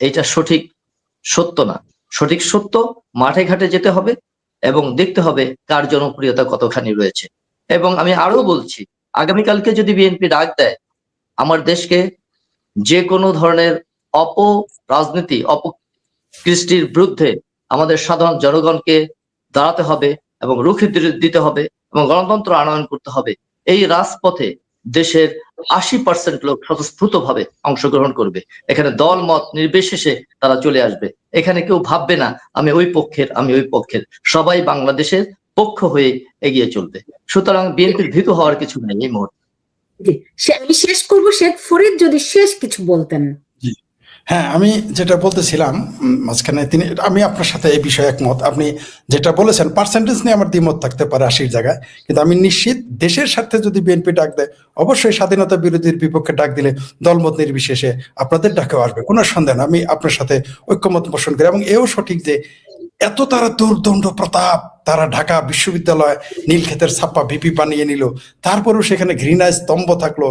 এটা সঠিক সত্য না। সঠিক সত্য মাঠে ঘাটে যেতে হবে এবং দেখতে হবে কার জনপ্রিয়তা কতখানি রয়েছে। এবং আমি আরো বলছি, আগামীকালকে যদি বিএনপি ডাক দেয়, আমার দেশকে যে কোনো ধরনের অপরাজনীতি, অপকৃষ্টির বিরুদ্ধে আমাদের সাধারণ জনগণকে দাঁড়াতে হবে এবং রুখে দিতে হবে এবং গণতন্ত্র আনয়ন করতে হবে। এই রাজপথে দেশের 80% লোক স্বতঃস্ফূর্ত ভাবে অংশগ্রহণ করবে। এখানে দল মত নির্বিশেষে তারা চলে আসবে। এখানে কেউ ভাববে না আমি ওই পক্ষের, আমি ওই পক্ষের, সবাই বাংলাদেশের পক্ষ হয়ে এগিয়ে চলবে। সুতরাং বিএনপির ভীত হওয়ার কিছু নেই এই মুহূর্তে। আমি শেষ করবো, শেখ ফরিদ যদি শেষ কিছু বলতেন। হ্যাঁ, আমি যেটা বলতেছিলাম মাঝখানে, আমি আপনার সাথে এই বিষয়ে একমত। আপনি যেটা বলেছেন পার্সেন্টেজ নিয়ে আমার দ্বিমত থাকতে পারে 80 জায়গায়, কিন্তু আমি নিশ্চিত দেশের স্বার্থে যদি বিএনপি ডাক দেয়, অবশ্যই স্বাধীনতা বিরোধীর বিপক্ষে ডাক দিলে দলমত নির্বিশেষে আপনাদের ডাকেও আসবে, কোনো সন্দেহ না। আমি আপনার সাথে ঐক্যমত পোষণ করি। এবং এও সঠিক যে এত তারা দুর্দণ্ড প্রতাপ, তারা ঢাকা বিশ্ববিদ্যালয় নীলক্ষেতের ছাপ্পা ভিপি বানিয়ে নিল, তারপরেও সেখানে ঘৃণায় স্তম্ভ থাকলো।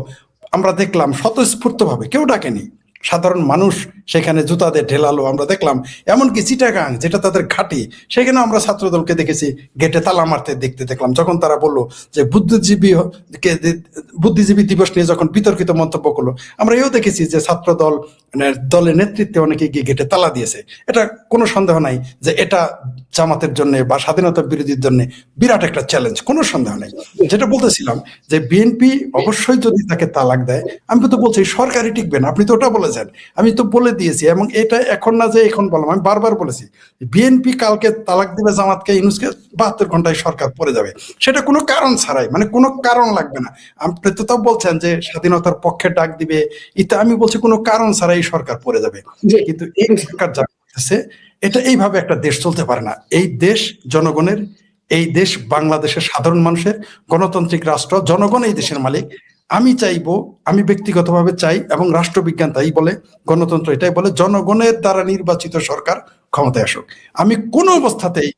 আমরা দেখলাম স্বতঃস্ফূর্তভাবে, কেউ ডাকেনি, সাধারণ মানুষ সেখানে জুতাদের ঢেলালো, আমরা দেখলাম। এমনকি চিটাগাং, যেটা তাদের ঘাঁটি, সেখানে আমরা ছাত্রদলকে দেখেছি গেটে তালা মারতে দেখলাম, যখন তারা বললো যে বুদ্ধিজীবী দিবস নিয়ে যখন বিতর্কিত মন্তব্য করলো। আমরা এও দেখেছি যে ছাত্রদল দলের নেতৃত্বে অনেকে গিয়ে গেটে তালা দিয়েছে। এটা কোনো সন্দেহ নাই যে এটা জামাতের জন্য বা স্বাধীনতা বিরোধীর জন্য বিরাট একটা চ্যালেঞ্জ, কোনো সন্দেহ নেই। যেটা বলতেছিলাম যে বিএনপি অবশ্যই যদি তাকে তালাক দেয়, আমি তো বলছি সরকারই টিকবে না। আপনি তো ওটা বলেছেন, আমি তো বলে দিয়েছি, এবং এটা এখন না যে এখন বললাম, আমি বারবার বলেছি বিএনপি কালকে তালাক দিবে জামাতকে, ইউনূসকে, 72 ঘন্টায় সরকার পড়ে যাবে, সেটা কোনো কারণ ছাড়াই, মানে কোনো কারণ লাগবে না। আপনি তো তাও বলছেন যে স্বাধীনতার পক্ষে ডাক দিবে, এটা আমি বলছি কোনো কারণ ছাড়াই সরকার পড়ে যাবে। কিন্তু এই সরকার যা করতেছে, এটা এইভাবে একটা দেশ চলতে পারে না। এই দেশ জনগণের, এই দেশ বাংলাদেশের সাধারণ মানুষের গণতান্ত্রিক রাষ্ট্র, জনগণ এই দেশের মালিক। আমি চাইবো, আমি ব্যক্তিগতভাবে চাই, এবং রাষ্ট্রবিজ্ঞান তাই বলে, গণতন্ত্র এটাই বলে, জনগণের দ্বারা নির্বাচিত সরকার ক্ষমতায় আসুক। আমি কোনো অবস্থাতেই